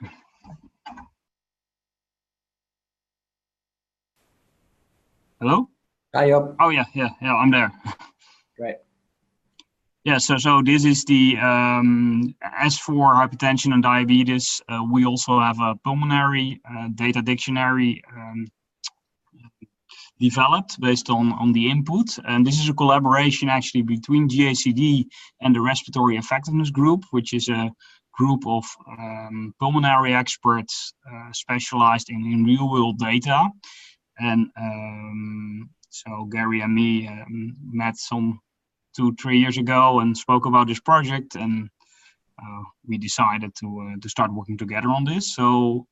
Hello? Hi, Job. Oh, yeah, I'm there. Great. Yeah, so this is the, as for hypertension and diabetes, we also have a pulmonary data dictionary developed based on the input. And this is a collaboration actually between GACD and the Respiratory Effectiveness Group, which is a group of pulmonary experts specialized in real-world data. And So Gary and me met some 2-3 years ago and spoke about this project, and we decided to start working together on this. So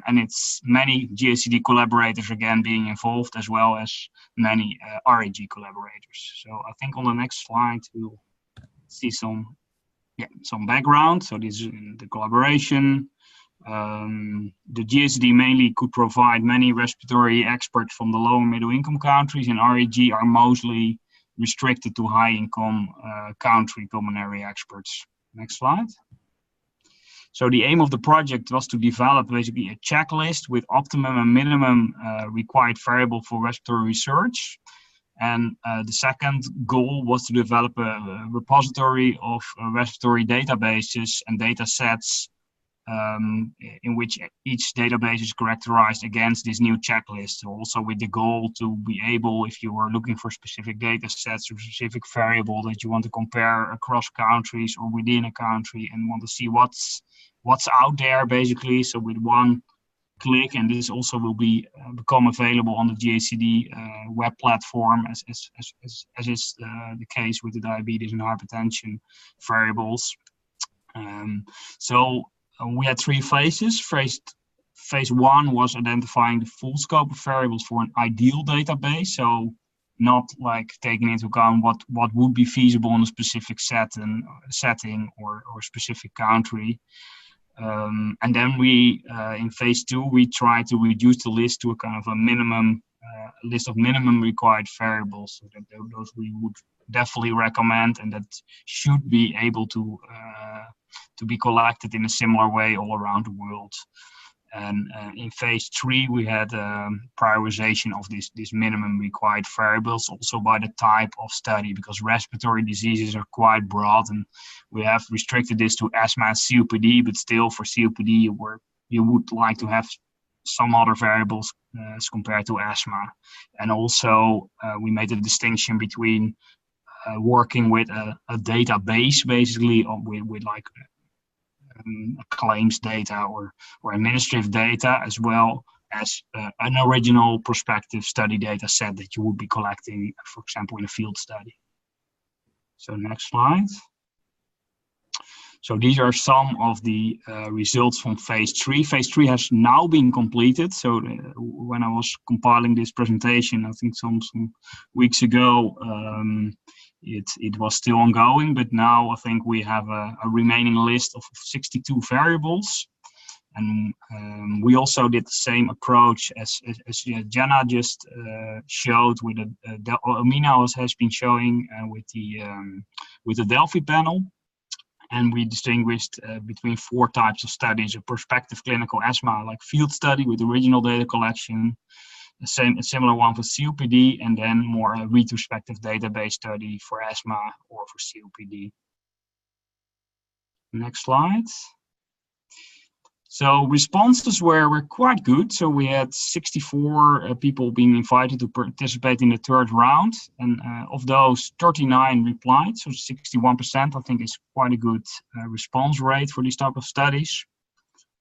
and it's many GACD collaborators again being involved, as well as many RAG collaborators. So I think on the next slide we'll see some background. So this is the collaboration. The GACD mainly could provide many respiratory experts from the low and middle income countries, and RAG are mostly restricted to high income country pulmonary experts. Next slide. So the aim of the project was to develop basically a checklist with optimum and minimum required variable for respiratory research. And the second goal was to develop a repository of respiratory databases and data sets in which each database is characterized against this new checklist. Also with the goal to be able, if you were looking for specific data sets or specific variable that you want to compare across countries or within a country and want to see what's out there basically. So with one click, and this also will be become available on the GACD web platform as is the case with the diabetes and hypertension variables. We had 3 phases. Phase 1 was identifying the full scope of variables for an ideal database. So not like taking into account what would be feasible in a specific setting or specific country. And then we, in phase 2, we tried to reduce the list to a kind of a minimum list of minimum required variables. So that those we would definitely recommend, and that should be able to be collected in a similar way all around the world. And in phase 3, we had prioritization of these minimum required variables, also by the type of study, because respiratory diseases are quite broad, and we have restricted this to asthma and COPD, but still for COPD, you would like to have some other variables as compared to asthma. And also we made a distinction between working with a database, basically, with like claims data or administrative data, as well as an original prospective study data set that you would be collecting, for example, in a field study. So next slide. So these are some of the results from phase 3. Phase 3 has now been completed. So when I was compiling this presentation, I think some weeks ago, it was still ongoing, but now I think we have a remaining list of 62 variables. And we also did the same approach as Jenna just showed with Amina has been showing with the Delphi panel. And we distinguished between 4 types of studies: a prospective clinical asthma, like field study with original data collection, a similar one for COPD, and then more a retrospective database study for asthma or for COPD. Next slide. So responses were quite good. So we had 64 people being invited to participate in the 3rd round. And of those, 39 replied. So 61%, I think, is quite a good response rate for these type of studies.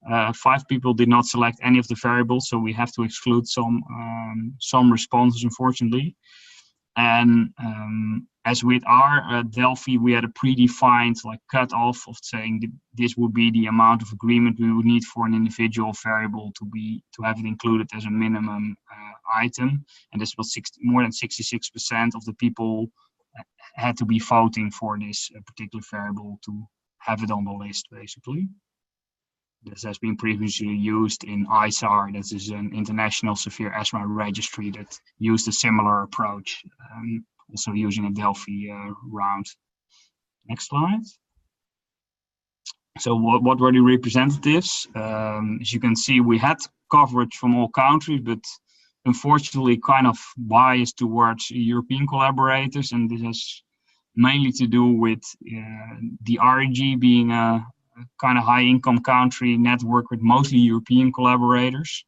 5 people did not select any of the variables, so we have to exclude some responses, unfortunately. And as with our Delphi, we had a predefined cutoff of saying that this would be the amount of agreement we would need for an individual variable to have it included as a minimum item. And this was more than 66% of the people had to be voting for this particular variable to have it on the list, basically. This has been previously used in ISAR, that is an international severe asthma registry that used a similar approach, also using a Delphi round. Next slide. So what were the representatives? As you can see, we had coverage from all countries, but unfortunately kind of biased towards European collaborators, and this has mainly to do with the REG being a kind of high income country network with mostly European collaborators.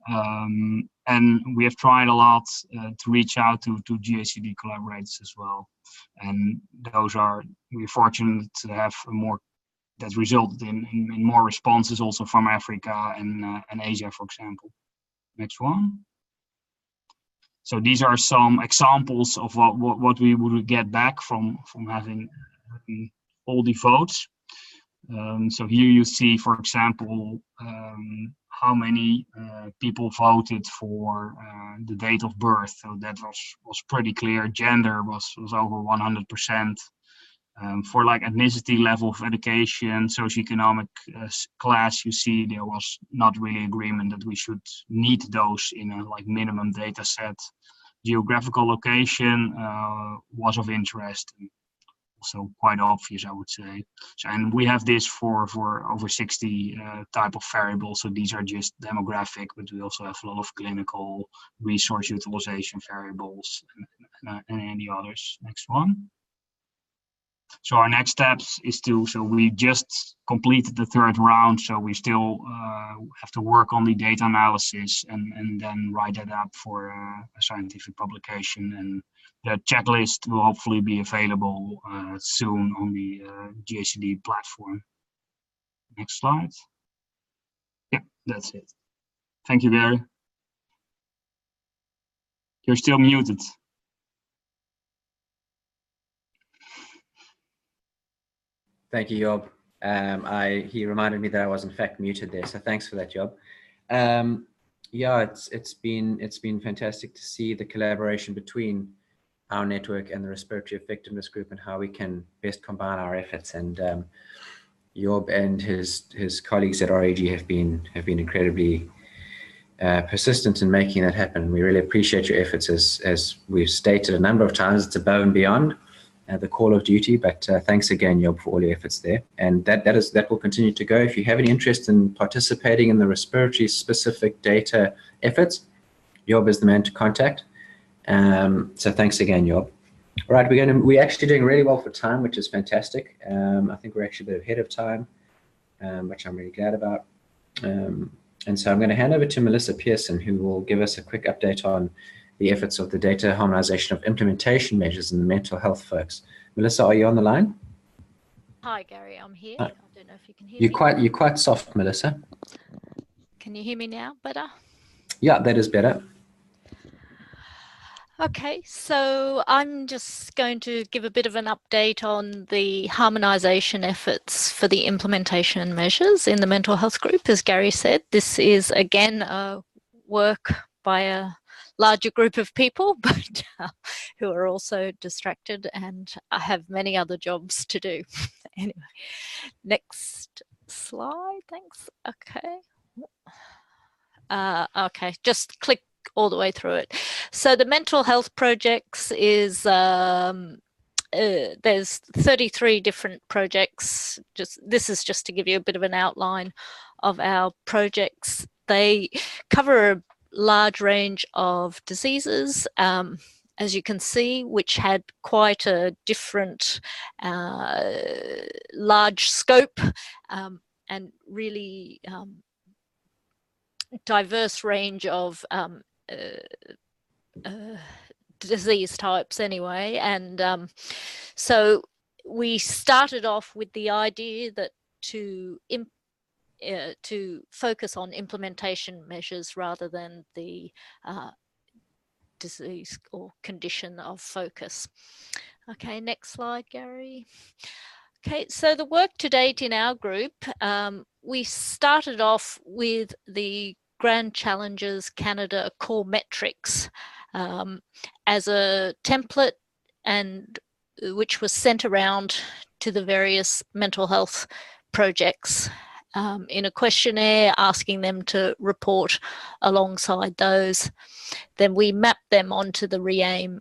And we have tried a lot to reach out to GACD collaborators as well. And we're fortunate to have that resulted in more responses also from Africa and Asia, for example. Next one. So these are some examples of what we would get back from having all the votes. So here you see, for example, how many people voted for the date of birth. So that was pretty clear. Gender was over 100%. For like ethnicity, level of education, socioeconomic class, you see there was not really agreement that we should need those in a like minimum data set. Geographical location was of interest, also quite obvious, I would say. So, and we have this for over 60 type of variables. So these are just demographic, but we also have a lot of clinical, resource utilization variables, and any others. Next one. So our next steps is so we just completed the third round, so we still have to work on the data analysis and then write that up for a scientific publication. And the checklist will hopefully be available soon on the GACD platform. Next slide. Yeah, that's it. Thank you, Gary. You're still muted. Thank you, Job. He reminded me that I was in fact muted there, so thanks for that, Job. Yeah, it's been fantastic to see the collaboration between our network and the respiratory effectiveness group and how we can best combine our efforts. And Job and his colleagues at RAG have been incredibly persistent in making that happen. We really appreciate your efforts, as we've stated a number of times. It's above and beyond the call of duty, but thanks again, Job, for all your efforts there. And that will continue to go. If you have any interest in participating in the respiratory specific data efforts, Job is the man to contact. So thanks again, Job. All right, we're actually doing really well for time, which is fantastic. I think we're actually a bit ahead of time, which I'm really glad about. And so I'm going to hand over to Melissa Pearson, who will give us a quick update on the efforts of the data harmonization of implementation measures in the mental health folks. Melissa, are you on the line? Hi, Gary, I'm here. I don't know if you can hear me. You're quite soft, Melissa. Can you hear me now better? Yeah, that is better. Okay, so I'm just going to give a bit of an update on the harmonisation efforts for the implementation measures in the mental health group. As Gary said, this is again work by a larger group of people, but who are also distracted and have many other jobs to do. Anyway, next slide, thanks. Okay. Okay, just click all the way through it. So the mental health projects is there's 33 different projects. This is just to give you a bit of an outline of our projects. They cover a large range of diseases, as you can see, which had quite a different large scope and really diverse range of disease types anyway. And so we started off with the idea that to focus on implementation measures rather than the disease or condition of focus. Okay, next slide, Gary. Okay, so the work to date in our group, we started off with the Grand Challenges Canada core metrics as a template, and which was sent around to the various mental health projects in a questionnaire, asking them to report alongside those. Then we mapped them onto the REAIM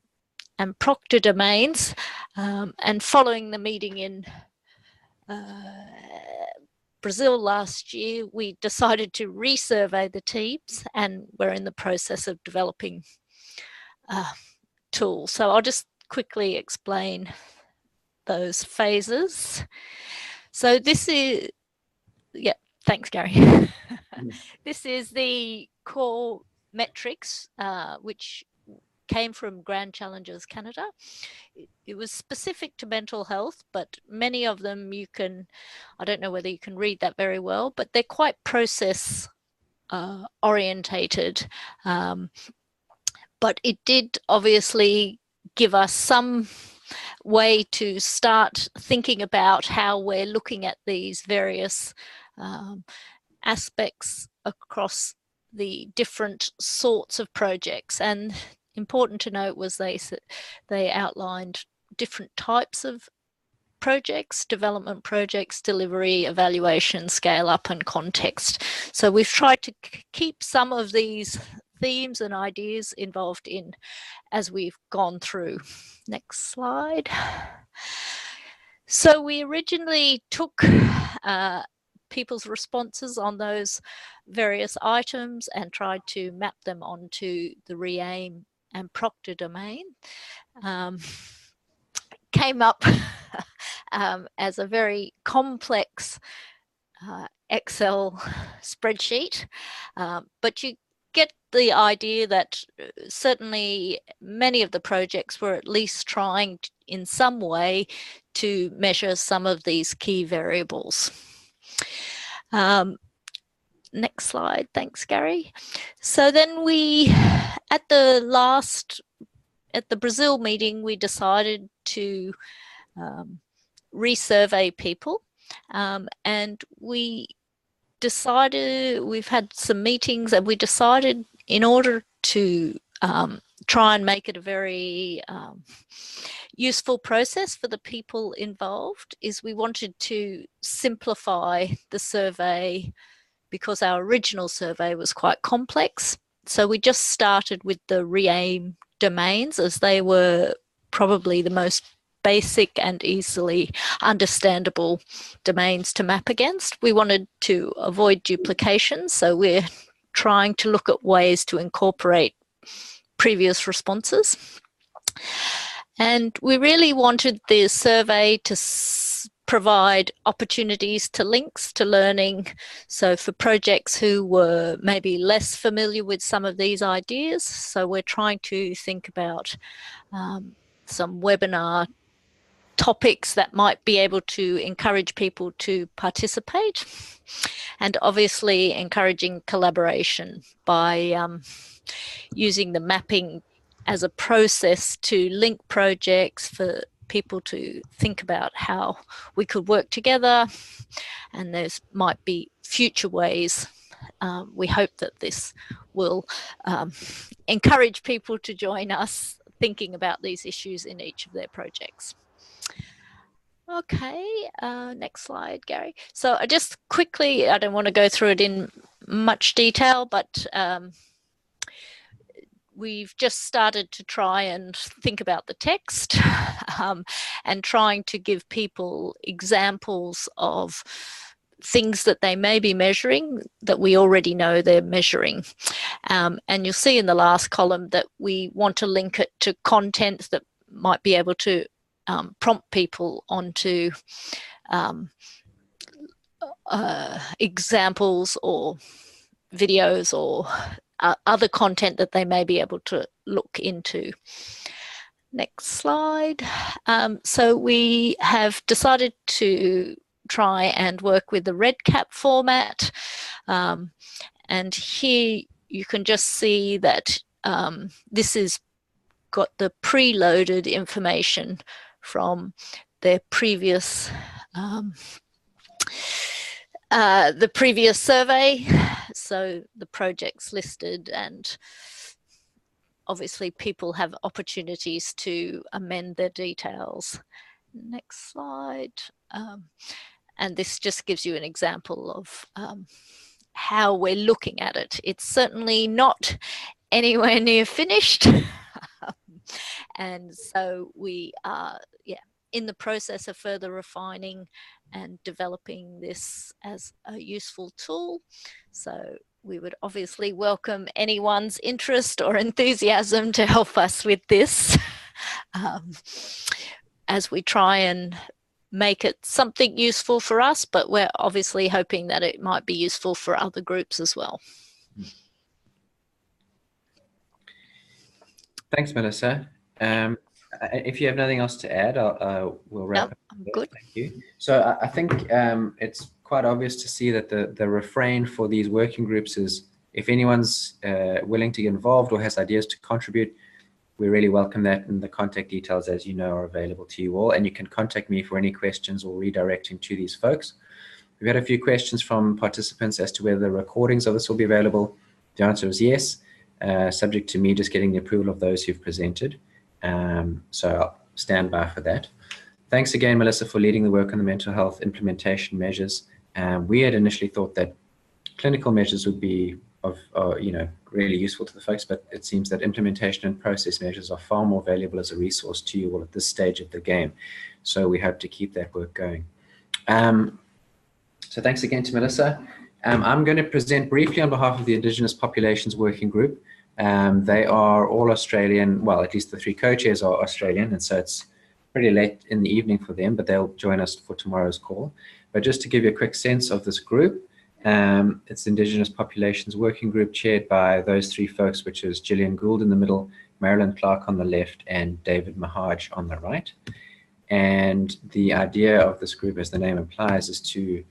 and Proctor domains, and following the meeting in Brazil last year, we decided to resurvey the teams, and we're in the process of developing tools. So I'll just quickly explain those phases. So this is, yeah, thanks, Gary. This is the core metrics, which came from Grand Challenges Canada. It was specific to mental health, but many of them you can, I don't know whether you can read that very well, but they're quite process orientated. but it did obviously give us some way to start thinking about how we're looking at these various aspects across the different sorts of projects. And important to note was they outlined different types of projects: development projects, delivery, evaluation, scale up, and context. So we've tried to keep some of these themes and ideas involved in as we've gone through. Next slide. So we originally took people's responses on those various items and tried to map them onto the REAIM and Proctor domain. Came up as a very complex Excel spreadsheet, but you get the idea that certainly many of the projects were at least trying in some way to measure some of these key variables. Next slide. Thanks, Gary. So then at the Brazil meeting, we decided to resurvey people, and we've had some meetings, and we decided, in order to try and make it a very useful process for the people involved, is we wanted to simplify the survey because our original survey was quite complex. So we just started with the REAIM domains, as they were probably the most basic and easily understandable domains to map against. We wanted to avoid duplication, so we're trying to look at ways to incorporate previous responses. And we really wanted the survey to provide opportunities to links to learning. So for projects who were maybe less familiar with some of these ideas, so we're trying to think about some webinar topics that might be able to encourage people to participate, and obviously encouraging collaboration by using the mapping as a process to link projects for people to think about how we could work together, and there might be future ways. We hope that this will encourage people to join us thinking about these issues in each of their projects. Okay, next slide, Gary. So I just quickly, I don't want to go through it in much detail, but we've just started to try and think about the text and trying to give people examples of things that they may be measuring that we already know they're measuring. And you'll see in the last column that we want to link it to content that might be able to prompt people onto examples or videos or other content that they may be able to look into. Next slide. So we have decided to try and work with the Redcap format. And here you can just see that this has got the preloaded information from their previous survey. So the projects listed, and obviously people have opportunities to amend their details. Next slide. And this just gives you an example of how we're looking at it. It's certainly not anywhere near finished. And so we are in the process of further refining and developing this as a useful tool. So we would obviously welcome anyone's interest or enthusiasm to help us with this as we try and make it something useful for us, but we're obviously hoping that it might be useful for other groups as well. Thanks, Melissa. If you have nothing else to add, we'll wrap up. I'm good. Thank you. So I think it's quite obvious to see that the refrain for these working groups is If anyone's willing to get involved or has ideas to contribute, we really welcome that, and the contact details, as you know, are available to you all, and you can contact me for any questions or redirecting to these folks. We've had a few questions from participants as to whether the recordings of this will be available. The answer is yes, subject to me just getting the approval of those who've presented. So I'll stand by for that. Thanks again, Melissa, for leading the work on the mental health implementation measures. We had initially thought that clinical measures would be really useful to the folks, but it seems that implementation and process measures are far more valuable as a resource to you all at this stage of the game. So we hope to keep that work going. So thanks again to Melissa. I'm going to present briefly on behalf of the Indigenous Populations Working Group. They are all Australian, well, at least the 3 co-chairs are Australian, and so it's pretty late in the evening for them, but they'll join us for tomorrow's call. But just to give you a quick sense of this group, it's Indigenous Populations Working Group chaired by those 3 folks, which is Gillian Gould in the middle, Marilyn Clark on the left, and David Mahaj on the right. And the idea of this group, as the name implies, is to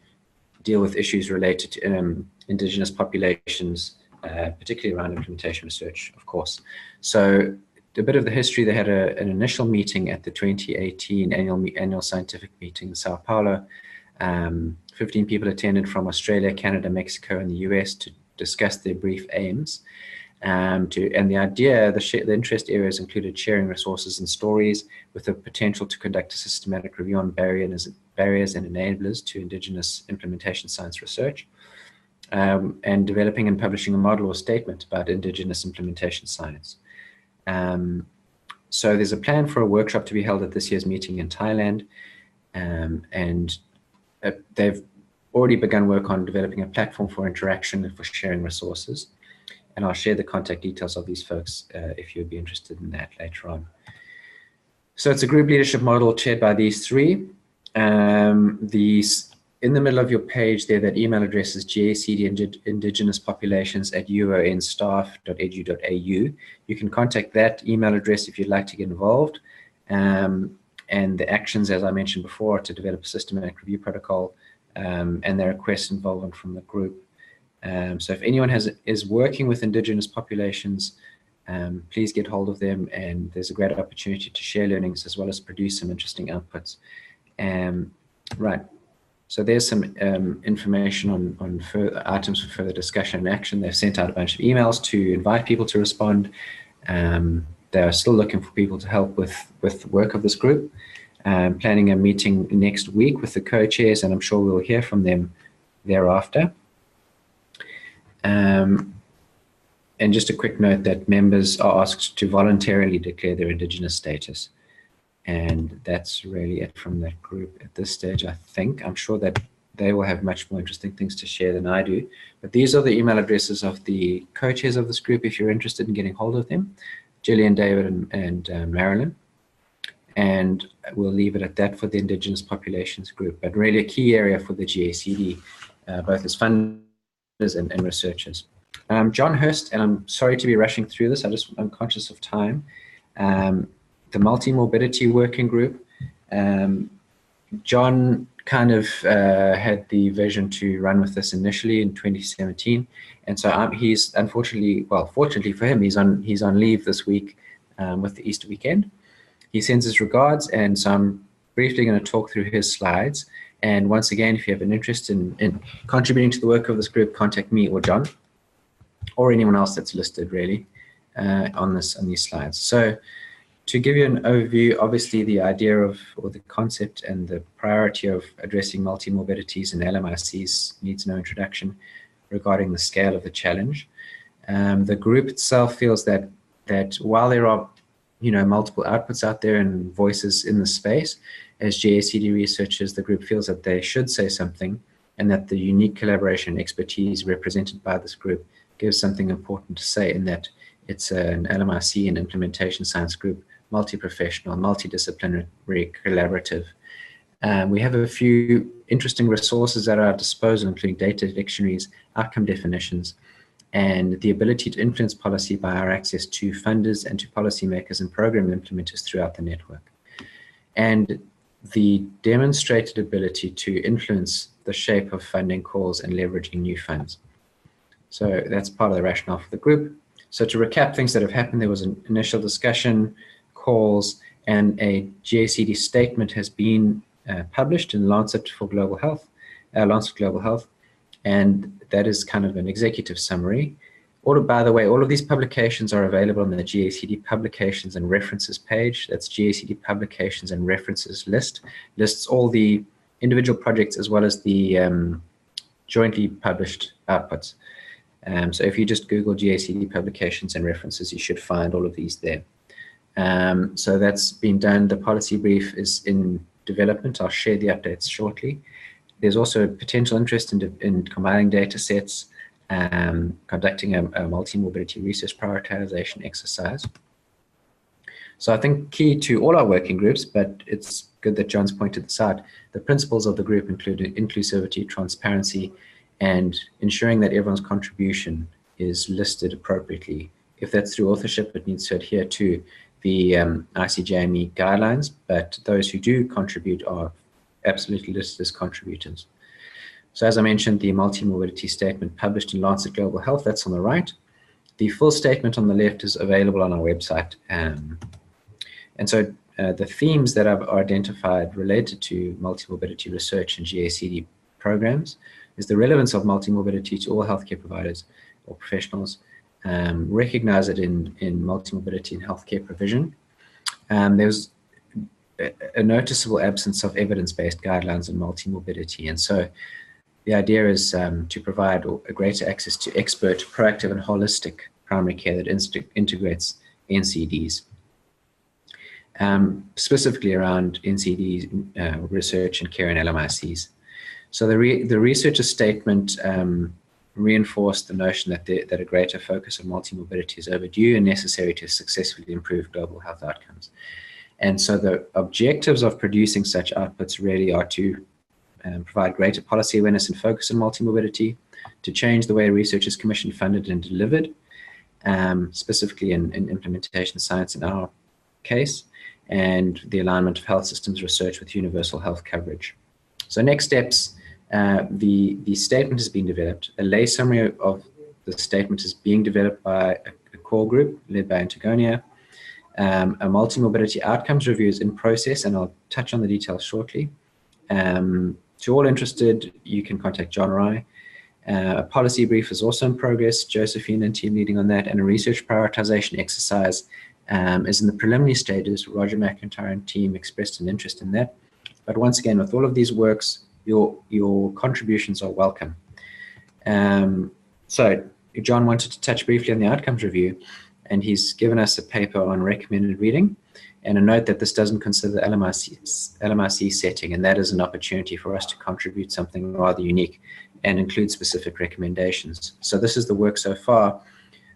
deal with issues related to Indigenous populations, particularly around implementation research, of course. So a bit of the history: they had an initial meeting at the 2018 annual scientific meeting in Sao Paulo. 15 people attended from Australia, Canada, Mexico, and the US to discuss their brief aims. And the idea, the interest areas included sharing resources and stories with the potential to conduct a systematic review on barriers and enablers to Indigenous implementation science research, and developing and publishing a model or statement about Indigenous implementation science. So there's a plan for a workshop to be held at this year's meeting in Thailand, and they've already begun work on developing a platform for interaction and for sharing resources. And I'll share the contact details of these folks if you'd be interested in that later on. So it's a group leadership model chaired by these 3. In the middle of your page there, that email address is gacd-indigenouspopulations@uonstaff.edu.au. You can contact that email address if you'd like to get involved. And the actions, as I mentioned before, are to develop a systematic review protocol, and there are request involvement from the group. So if anyone is working with Indigenous populations, please get hold of them, and there's a great opportunity to share learnings as well as produce some interesting outputs. Right, so there's some information on further items for further discussion and action. They've sent out a bunch of emails to invite people to respond. They're still looking for people to help with the work of this group. Planning a meeting next week with the co-chairs, and I'm sure we'll hear from them thereafter. And just a quick note that members are asked to voluntarily declare their Indigenous status. And that's really it from that group at this stage, I think. I'm sure that they will have much more interesting things to share than I do. But these are the email addresses of the co-chairs of this group if you're interested in getting hold of them: Gillian, David, and Marilyn. And we'll leave it at that for the Indigenous Populations Group. But really a key area for the GACD, both as funders and researchers. John Hurst, and I'm sorry to be rushing through this, I'm conscious of time. The Multi-Morbidity Working Group, John kind of had the vision to run with this initially in 2017, and so he's unfortunately, well, fortunately for him, he's on leave this week with the Easter weekend. He sends his regards, and so I'm briefly going to talk through his slides. And once again, if you have an interest in contributing to the work of this group, contact me or John, or anyone else that's listed really on these slides. So to give you an overview, obviously the idea of, or the concept and the priority of addressing multimorbidities and LMICs needs no introduction regarding the scale of the challenge. The group itself feels that while there are multiple outputs out there and voices in the space, as GACD researchers, the group feels that they should say something, and that the unique collaboration and expertise represented by this group gives something important to say, in that it's an LMIC and implementation science group, multi-professional, multidisciplinary, collaborative. We have a few interesting resources at our disposal, including data dictionaries, outcome definitions, and the ability to influence policy by our access to funders and to policymakers and program implementers throughout the network. And the demonstrated ability to influence the shape of funding calls and leveraging new funds. So that's part of the rationale for the group. So to recap things that have happened, there was an initial discussion, calls, and a GACD statement has been published in Lancet for Global Health, Lancet Global Health, and that is kind of an executive summary. By the way, all of these publications are available on the GACD Publications and References page. That's GACD Publications and References lists all the individual projects as well as the jointly published outputs. So if you just Google GACD Publications and References, you should find all of these there. So that's been done. The policy brief is in development. I'll share the updates shortly. There's also potential interest in combining data sets, conducting a multi-morbidity research prioritization exercise. So I think key to all our working groups, but it's good that John's pointed this out, the principles of the group include inclusivity, transparency, and ensuring that everyone's contribution is listed appropriately. If that's through authorship, it needs to adhere to the ICJME guidelines, but those who do contribute are absolutely listed as contributors. So as I mentioned, the multi-morbidity statement published in Lancet Global Health, that's on the right. The full statement on the left is available on our website. And so the themes that I've identified related to multi-morbidity research and GACD programs is the relevance of multi-morbidity to all healthcare providers or professionals, recognize it in multi-morbidity and healthcare provision. There's a noticeable absence of evidence-based guidelines on multi-morbidity. And so the idea is to provide a greater access to expert, proactive, and holistic primary care that integrates NCDs. Specifically around NCD research and care in LMICs. So the researcher statement reinforced the notion that a greater focus on multi-morbidity is overdue and necessary to successfully improve global health outcomes. And so the objectives of producing such outputs really are to provide greater policy awareness and focus on multi-morbidity, to change the way research is commissioned, funded, and delivered, specifically in implementation science in our case, and the alignment of health systems research with universal health coverage. So next steps, the statement has been developed. A lay summary of the statement is being developed by a core group led by Antigonia. A multi-morbidity outcomes review is in process, and I'll touch on the details shortly. To all interested, you can contact John or I. A policy brief is also in progress, Josephine and team leading on that, and a research prioritization exercise is in the preliminary stages. Roger McIntyre and team expressed an interest in that. But once again, with all of these works, your contributions are welcome. So John wanted to touch briefly on the outcomes review, and he's given us a paper on recommended reading and a note that this doesn't consider the LMIC setting, and that is an opportunity for us to contribute something rather unique and include specific recommendations. So this is the work so far.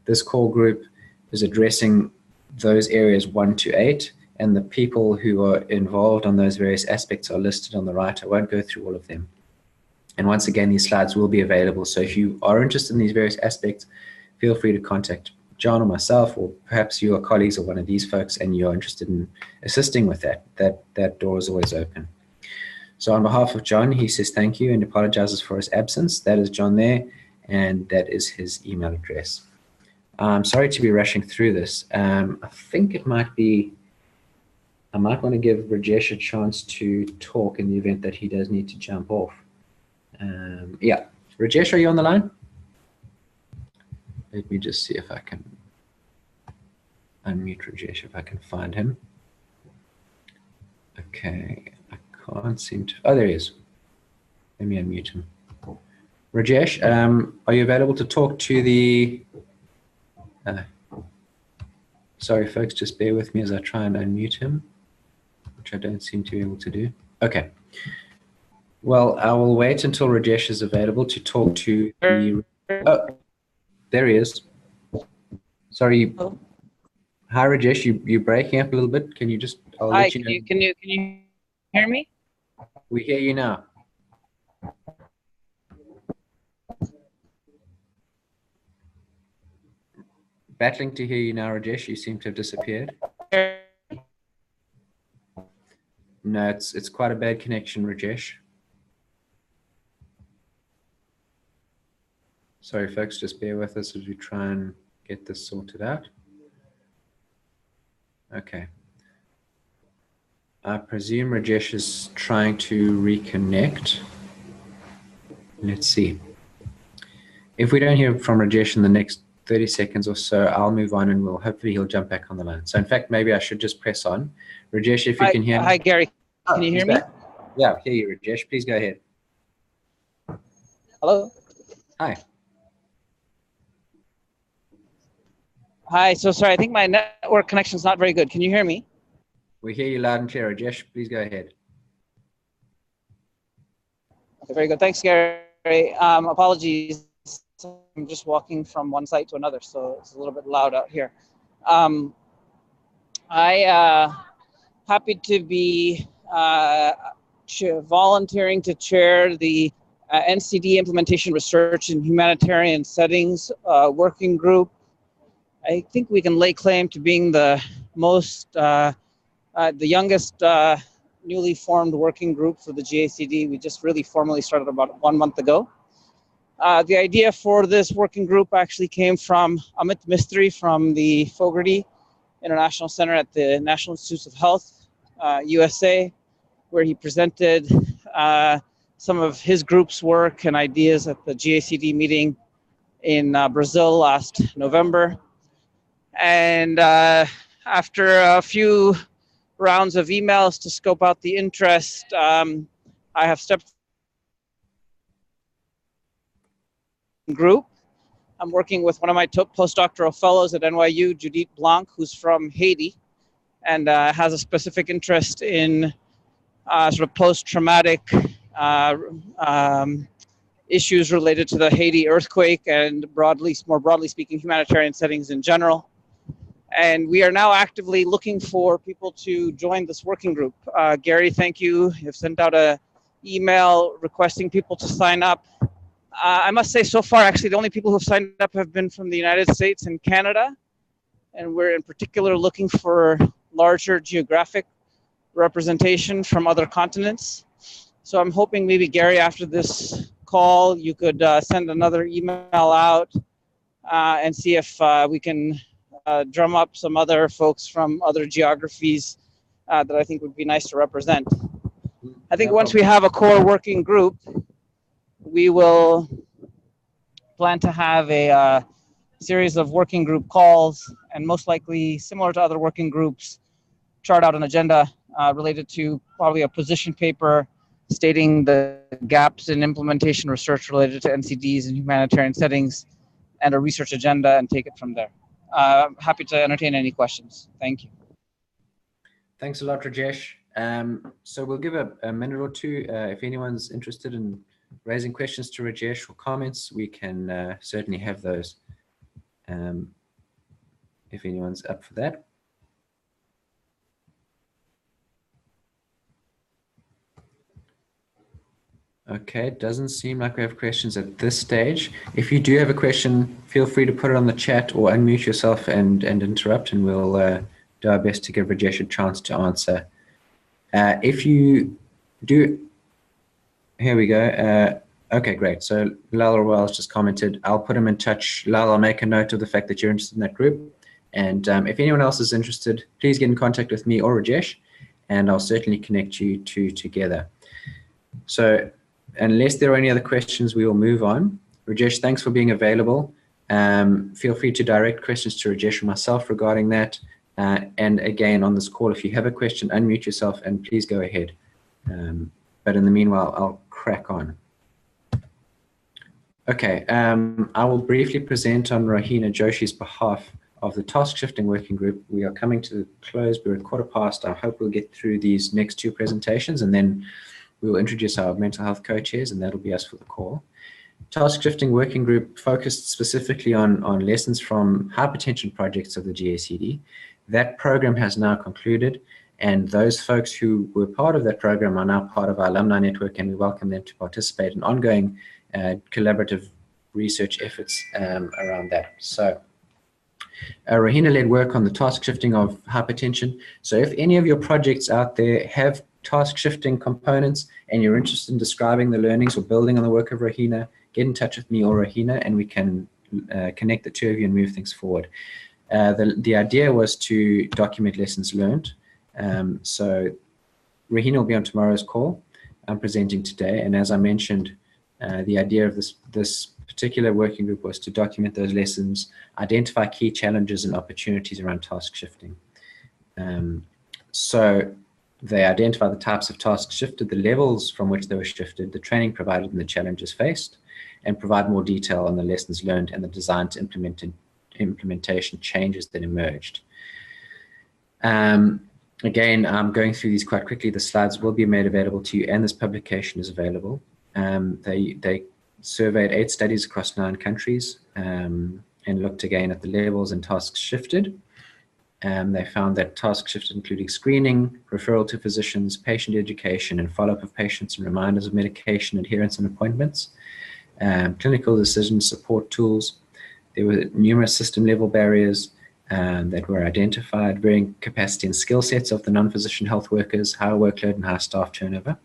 This core group is addressing those areas 1 to 8, and the people who are involved on those various aspects are listed on the right. I won't go through all of them. And once again, these slides will be available. So if you are interested in these various aspects, feel free to contact John or myself, or perhaps you are colleagues of one of these folks and you're interested in assisting with that. That door is always open. So on behalf of John, he says thank you and apologizes for his absence. That is John there, and that is his email address. I'm sorry to be rushing through this. I think it might be, I might want to give Rajesh a chance to talk in the event that he does need to jump off. Yeah, Rajesh, are you on the line? Let me just see if I can unmute Rajesh, if I can find him. Okay, I can't seem to, oh, there he is. Let me unmute him. Rajesh, are you available to talk to the, sorry folks, just bear with me as I try and unmute him, which I don't seem to be able to do. Okay. Well, I will wait until Rajesh is available to talk to the, oh, there he is. Sorry. Oh. Hi, Rajesh. You're breaking up a little bit. Can you just? I'll Hi. let you know. Can you hear me? We hear you now. Battling to hear you now, Rajesh. You seem to have disappeared. No, it's quite a bad connection, Rajesh. Sorry, folks, just bear with us as we try and get this sorted out. Okay. I presume Rajesh is trying to reconnect. Let's see. If we don't hear from Rajesh in the next 30 seconds or so, I'll move on and hopefully he'll jump back on the line. So in fact, maybe I should just press on. Rajesh, if you can hear me. Hi, Gary. Can you hear me? Yeah, I hear you, Rajesh. Please go ahead. Hello. Hi. Hi. So sorry, I think my network connection is not very good. Can you hear me? We hear you loud and clear, Rajesh. Please go ahead. Okay, very good. Thanks, Gary. Apologies. I'm just walking from one site to another, so it's a little bit loud out here. Happy to be volunteering to chair the NCD Implementation Research in Humanitarian Settings Working Group. I think we can lay claim to being the youngest newly formed working group for the GACD. We just really formally started about 1 month ago. The idea for this working group actually came from Amit Mistry from the Fogarty International Center at the National Institutes of Health, USA, where he presented some of his group's work and ideas at the GACD meeting in Brazil last November. And after a few rounds of emails to scope out the interest, I have stepped group. I'm working with one of my postdoctoral fellows at NYU, Judith Blanc, who's from Haiti, and has a specific interest in sort of post-traumatic issues related to the Haiti earthquake and more broadly speaking, humanitarian settings in general. And we are now actively looking for people to join this working group. Gary, thank you. You've sent out an email requesting people to sign up. I must say so far, actually, the only people who have signed up have been from the United States and Canada. And we're in particular looking for larger geographic representation from other continents. So I'm hoping maybe, Gary, after this call, you could send another email out and see if we can drum up some other folks from other geographies that I think would be nice to represent. I think once we have a core working group, we will plan to have a series of working group calls and most likely, similar to other working groups, chart out an agenda related to probably a position paper stating the gaps in implementation research related to NCDs and humanitarian settings and a research agenda and take it from there. I'm happy to entertain any questions. Thank you. Thanks a lot, Rajesh. So we'll give a minute or two. If anyone's interested in raising questions to Rajesh or comments, we can certainly have those if anyone's up for that. Okay, it doesn't seem like we have questions at this stage. If you do have a question, feel free to put it on the chat or unmute yourself and interrupt, and we'll do our best to give Rajesh a chance to answer. If you do, here we go. Okay, great. So Lal Royal's just commented, I'll put him in touch. Lal, I'll make a note of the fact that you're interested in that group. And if anyone else is interested, please get in contact with me or Rajesh, and I'll certainly connect you two together. So unless there are any other questions, we will move on. Rajesh, thanks for being available. Feel free to direct questions to Rajesh or myself regarding that. And again, on this call, if you have a question, unmute yourself and please go ahead. But in the meanwhile, I'll crack on. Okay, I will briefly present on Rahina Joshi's behalf of the Task Shifting Working Group. We are coming to the close. We're at 1:15. I hope we'll get through these next two presentations, and then we will introduce our mental health co-chairs, and that'll be us for the call. Task Shifting Working Group focused specifically on lessons from hypertension projects of the GACD. That program has now concluded, and those folks who were part of that program are now part of our alumni network, and we welcome them to participate in ongoing collaborative research efforts around that. So Rahina led work on the task shifting of hypertension. So if any of your projects out there have task shifting components and you're interested in describing the learnings or building on the work of Rahina, get in touch with me or Rahina, and we can connect the two of you and move things forward. The idea was to document lessons learned. So Rahina will be on tomorrow's call. I'm presenting today, and as I mentioned, the idea of this particular working group was to document those lessons, identify key challenges and opportunities around task shifting. So they identify the types of tasks shifted, the levels from which they were shifted, the training provided and the challenges faced, and provide more detail on the lessons learned and the design to implementation changes that emerged. Again, I'm going through these quite quickly. The slides will be made available to you, and this publication is available. They surveyed 8 studies across 9 countries and looked again at the levels and tasks shifted. They found that tasks shifted including screening, referral to physicians, patient education, and follow-up of patients and reminders of medication adherence and appointments, clinical decision support tools. There were numerous system-level barriers that were identified, varying capacity and skill sets of the non-physician health workers, high workload and high staff turnover.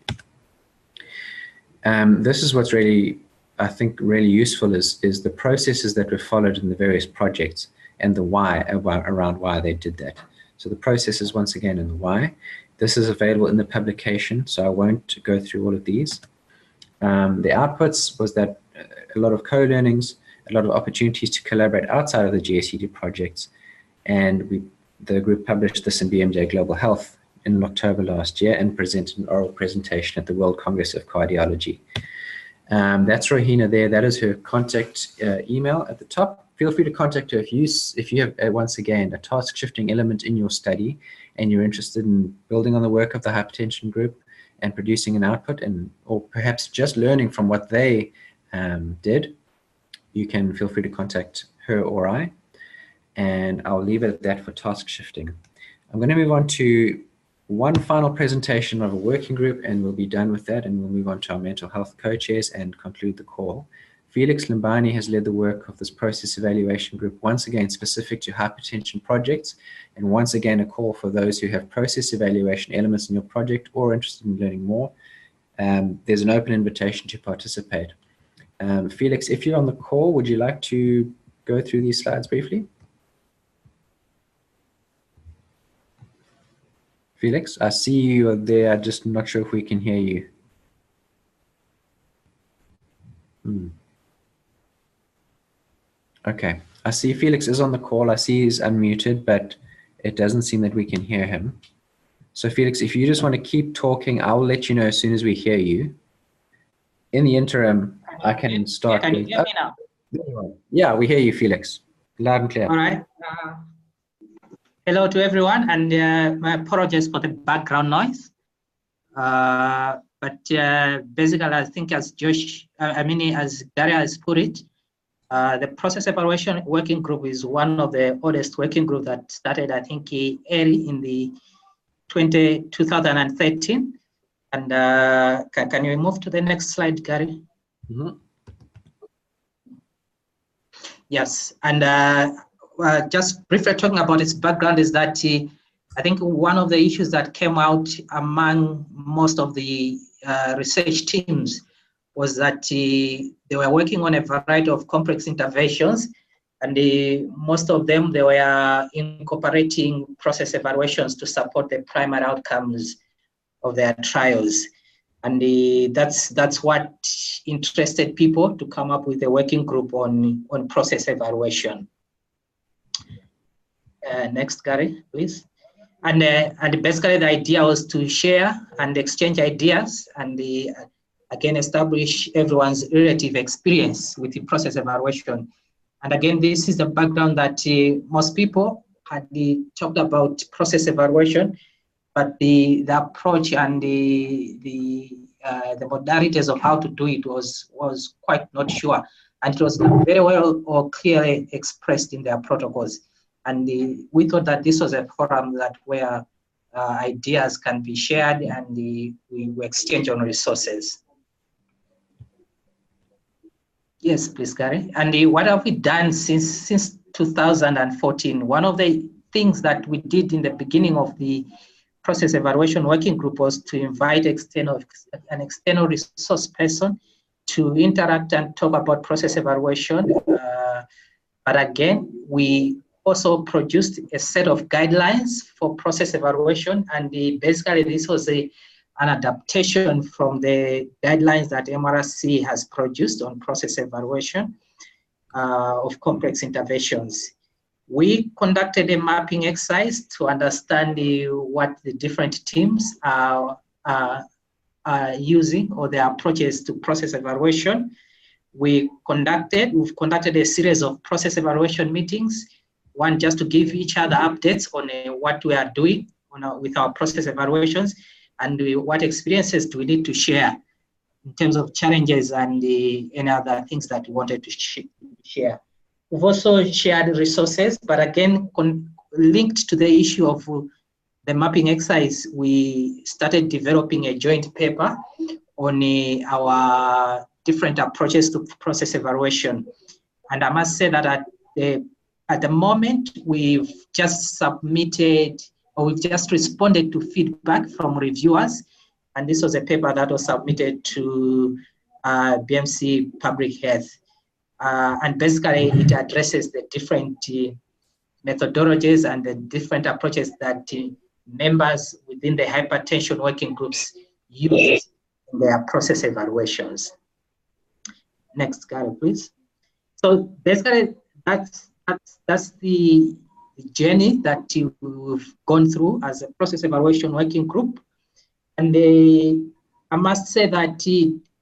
This is what's really, I think, really useful is the processes that were followed in the various projects and the why, around why they did that. So the processes, once again, and the why. This is available in the publication, so I won't go through all of these. The outputs was that a lot of co-learnings, a lot of opportunities to collaborate outside of the GACD projects, and the group published this in BMJ Global Health in October last year and presented an oral presentation at the World Congress of Cardiology. That's Rahina there. That is her contact email at the top. Feel free to contact her if you have, once again, a task shifting element in your study and you're interested in building on the work of the hypertension group and producing an output, or perhaps just learning from what they did. You can feel free to contact her or I, and I'll leave it at that for task shifting. I'm going to move on to one final presentation of a working group, and we'll be done with that, and we'll move on to our mental health co-chairs and conclude the call. Felix Limbani has led the work of this process evaluation group, once again specific to hypertension projects, and once again a call for those who have process evaluation elements in your project or interested in learning more. There's an open invitation to participate. Felix, if you're on the call, would you like to go through these slides briefly? Felix, I see you there. I'm just not sure if we can hear you. Okay, I see Felix is on the call. I see he's unmuted, but it doesn't seem that we can hear him. So Felix, if you just want to keep talking, I'll let you know as soon as we hear you. In the interim, I can start. Can you hear me now? Yeah, we hear you, Felix. Loud and clear. All right. Hello to everyone, and my apologies for the background noise. But basically, I think as as Daria has put it, the process evaluation working group is one of the oldest working group that started, I think, early in the 2013. And can you move to the next slide, Gary? Mm-hmm. Yes, and just briefly talking about its background is that I think one of the issues that came out among most of the research teams was that they were working on a variety of complex interventions, and most of them, they were incorporating process evaluations to support the primary outcomes of their trials. And that's what interested people to come up with a working group on process evaluation. Next, Gary, please. And basically the idea was to share and exchange ideas and again establish everyone's relative experience with the process evaluation. And again, this is the background that most people had talked about process evaluation, but the approach and the modalities of how to do it was quite not sure, and it was not very well or clearly expressed in their protocols. And we thought that this was a forum where ideas can be shared and we exchange on resources. Yes, please, Gary. And what have we done since 2014? One of the things that we did in the beginning of the process evaluation working group was to invite an external resource person to interact and talk about process evaluation. But again, we also produced a set of guidelines for process evaluation, and basically this was an adaptation from the guidelines that MRC has produced on process evaluation of complex interventions. We conducted a mapping exercise to understand what the different teams are using, or their approaches to process evaluation. We've conducted a series of process evaluation meetings, one just to give each other updates on what we are doing with our process evaluations, and what experiences do we need to share in terms of challenges and any other things that we wanted to share. We've also shared resources, but again, linked to the issue of the mapping exercise, we started developing a joint paper on our different approaches to process evaluation. And I must say that at the moment, we've just submitted, or we've just responded to feedback from reviewers. And this was a paper that was submitted to BMC Public Health. And basically, it addresses the different methodologies and the different approaches that members within the hypertension working groups use in their process evaluations. Next, Gary, please. So basically, that's the journey that you've gone through as a process evaluation working group. And I must say that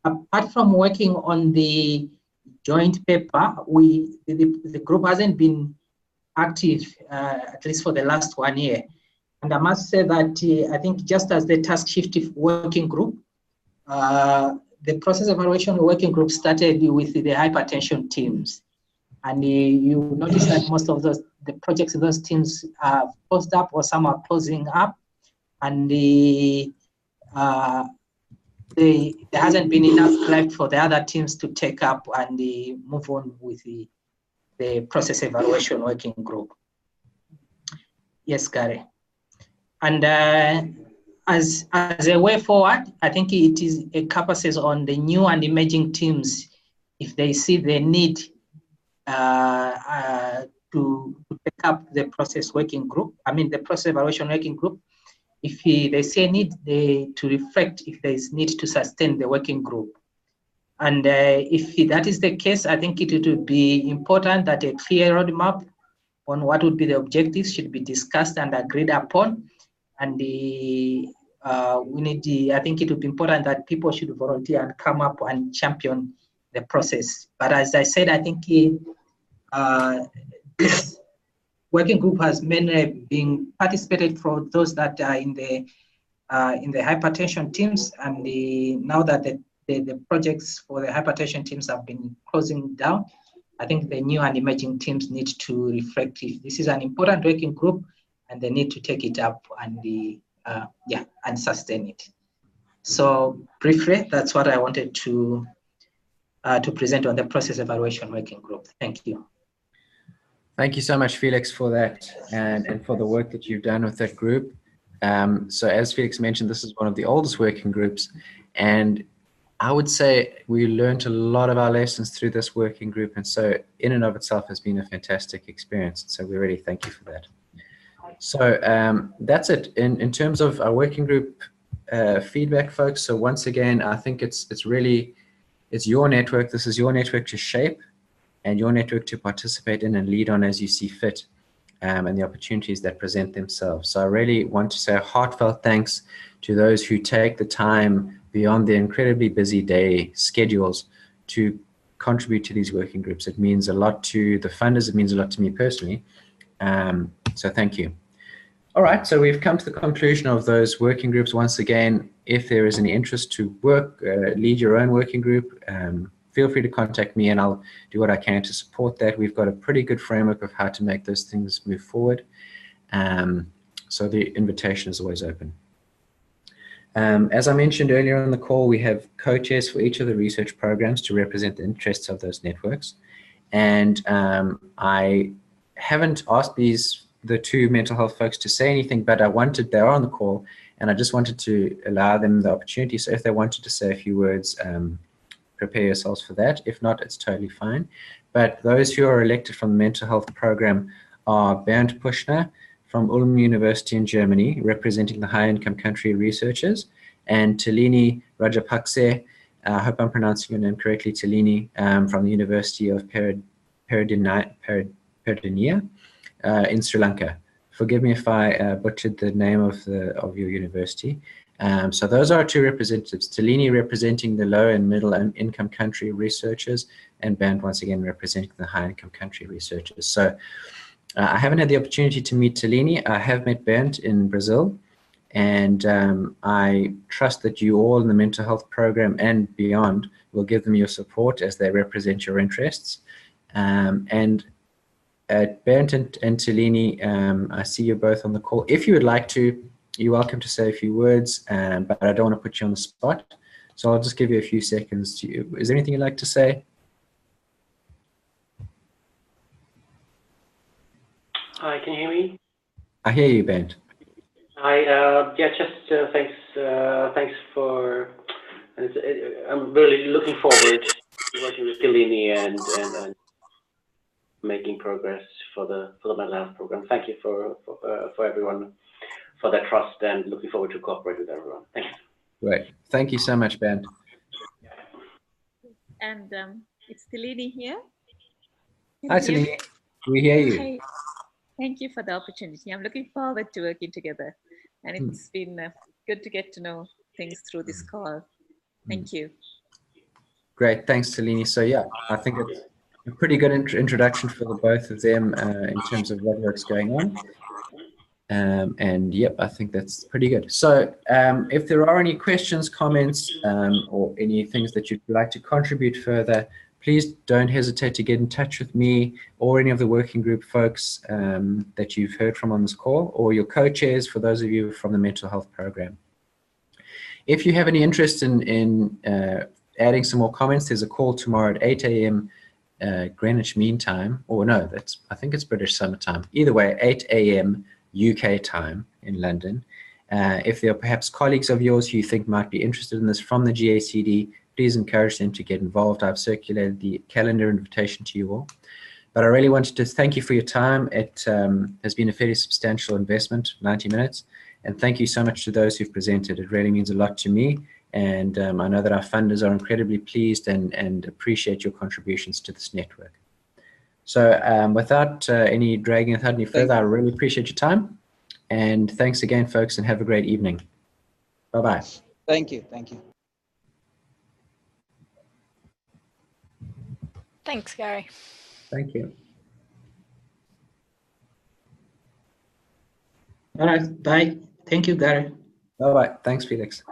apart from working on the joint paper, the group hasn't been active, at least for the last 1 year. And I must say that I think just as the task shift working group, the process evaluation working group started with the hypertension teams. And you notice that most of the projects in those teams are closed up, or some are closing up. And there hasn't been enough left for the other teams to take up and move on with the process evaluation working group. Yes, Gary. And as a way forward, I think it is a emphasis on the new and emerging teams, if they see the need to take up the process working group, the process evaluation working group, if they see a need to reflect if there is need to sustain the working group. And if that is the case, I think it would be important that a clear roadmap on what would be the objectives should be discussed and agreed upon. And I think it would be important that people should volunteer and come up and champion the process. But as I said, I think this working group has mainly been participated for those that are in the hypertension teams, and now that the projects for the hypertension teams have been closing down, I think the new and emerging teams need to reflect if this is an important working group, and they need to take it up and and sustain it. So briefly, that's what I wanted to present on the process evaluation working group. Thank you. Thank you so much, Felix, for that and for the work that you've done with that group. So as Felix mentioned, this is one of the oldest working groups, and I would say we learned a lot of our lessons through this working group, and so in and of itself has been a fantastic experience. So we really thank you for that. So that's it in terms of our working group feedback, folks. So once again, I think it's your network. This is your network to shape and your network to participate in and lead on as you see fit, and the opportunities that present themselves. So I really want to say a heartfelt thanks to those who take the time beyond their incredibly busy day schedules to contribute to these working groups. It means a lot to the funders. It means a lot to me personally. So thank you. All right, so we've come to the conclusion of those working groups. Once again, if there is any interest to lead your own working group, feel free to contact me and I'll do what I can to support that. We've got a pretty good framework of how to make those things move forward. So the invitation is always open. As I mentioned earlier on the call, we have co-chairs for each of the research programs to represent the interests of those networks. And I haven't asked the two mental health folks to say anything, but they're on the call, and I just wanted to allow them the opportunity. So if they wanted to say a few words prepare yourselves for that. If not, it's totally fine. But those who are elected from the mental health program are Bernd Puschner from Ulm University in Germany, representing the high-income country researchers, and Thelini Rajapakse, I hope I'm pronouncing your name correctly, Thelini, from the University of Peradeniya in Sri Lanka. Forgive me if I butchered the name of your university. So those are our two representatives, Thelini representing the low and middle income country researchers, and Bernd once again representing the high income country researchers. So I haven't had the opportunity to meet Thelini. I have met Bernd in Brazil, and I trust that you all in the mental health program and beyond will give them your support as they represent your interests. And Bernd and Thelini, I see you both on the call. If you would like to, you're welcome to say a few words, but I don't want to put you on the spot. So I'll just give you a few seconds. Is there anything you'd like to say? Hi, can you hear me? I hear you, Bernd. Hi, yeah, just thanks for, I'm really looking forward to working with Thelini and making progress for the mental health program. Thank you for everyone for their trust, and looking forward to cooperate with everyone. Thank you. Great. Thank you so much, Bernd. And it's Thelini here. Hi, Thelini. We hear you. Hi. Thank you for the opportunity. I'm looking forward to working together. And it's been good to get to know things through this call. Thank you. Great. Thanks, Thelini. So yeah, I think it's a pretty good introduction for the both of them in terms of what work's going on. And yep, I think that's pretty good. So if there are any questions, comments, or any things that you'd like to contribute further, please don't hesitate to get in touch with me or any of the working group folks that you've heard from on this call, or your co-chairs for those of you from the mental health program. If you have any interest in adding some more comments, there's a call tomorrow at 8 a.m. Greenwich Mean Time, or no, I think it's British Summer Time. Either way, 8 a.m. UK time in London. If there are perhaps colleagues of yours who you think might be interested in this from the GACD, please encourage them to get involved. I've circulated the calendar invitation to you all. But I really wanted to thank you for your time. It has been a fairly substantial investment, 90 minutes. And thank you so much to those who've presented. It really means a lot to me. And I know that our funders are incredibly pleased and appreciate your contributions to this network. So without any dragging it out any further, I really appreciate your time. And thanks again, folks, and have a great evening. Bye-bye. Thank you. Thank you. Thanks, Gary. Thank you. All right. Bye. Thank you, Gary. Bye-bye. Thanks, Felix.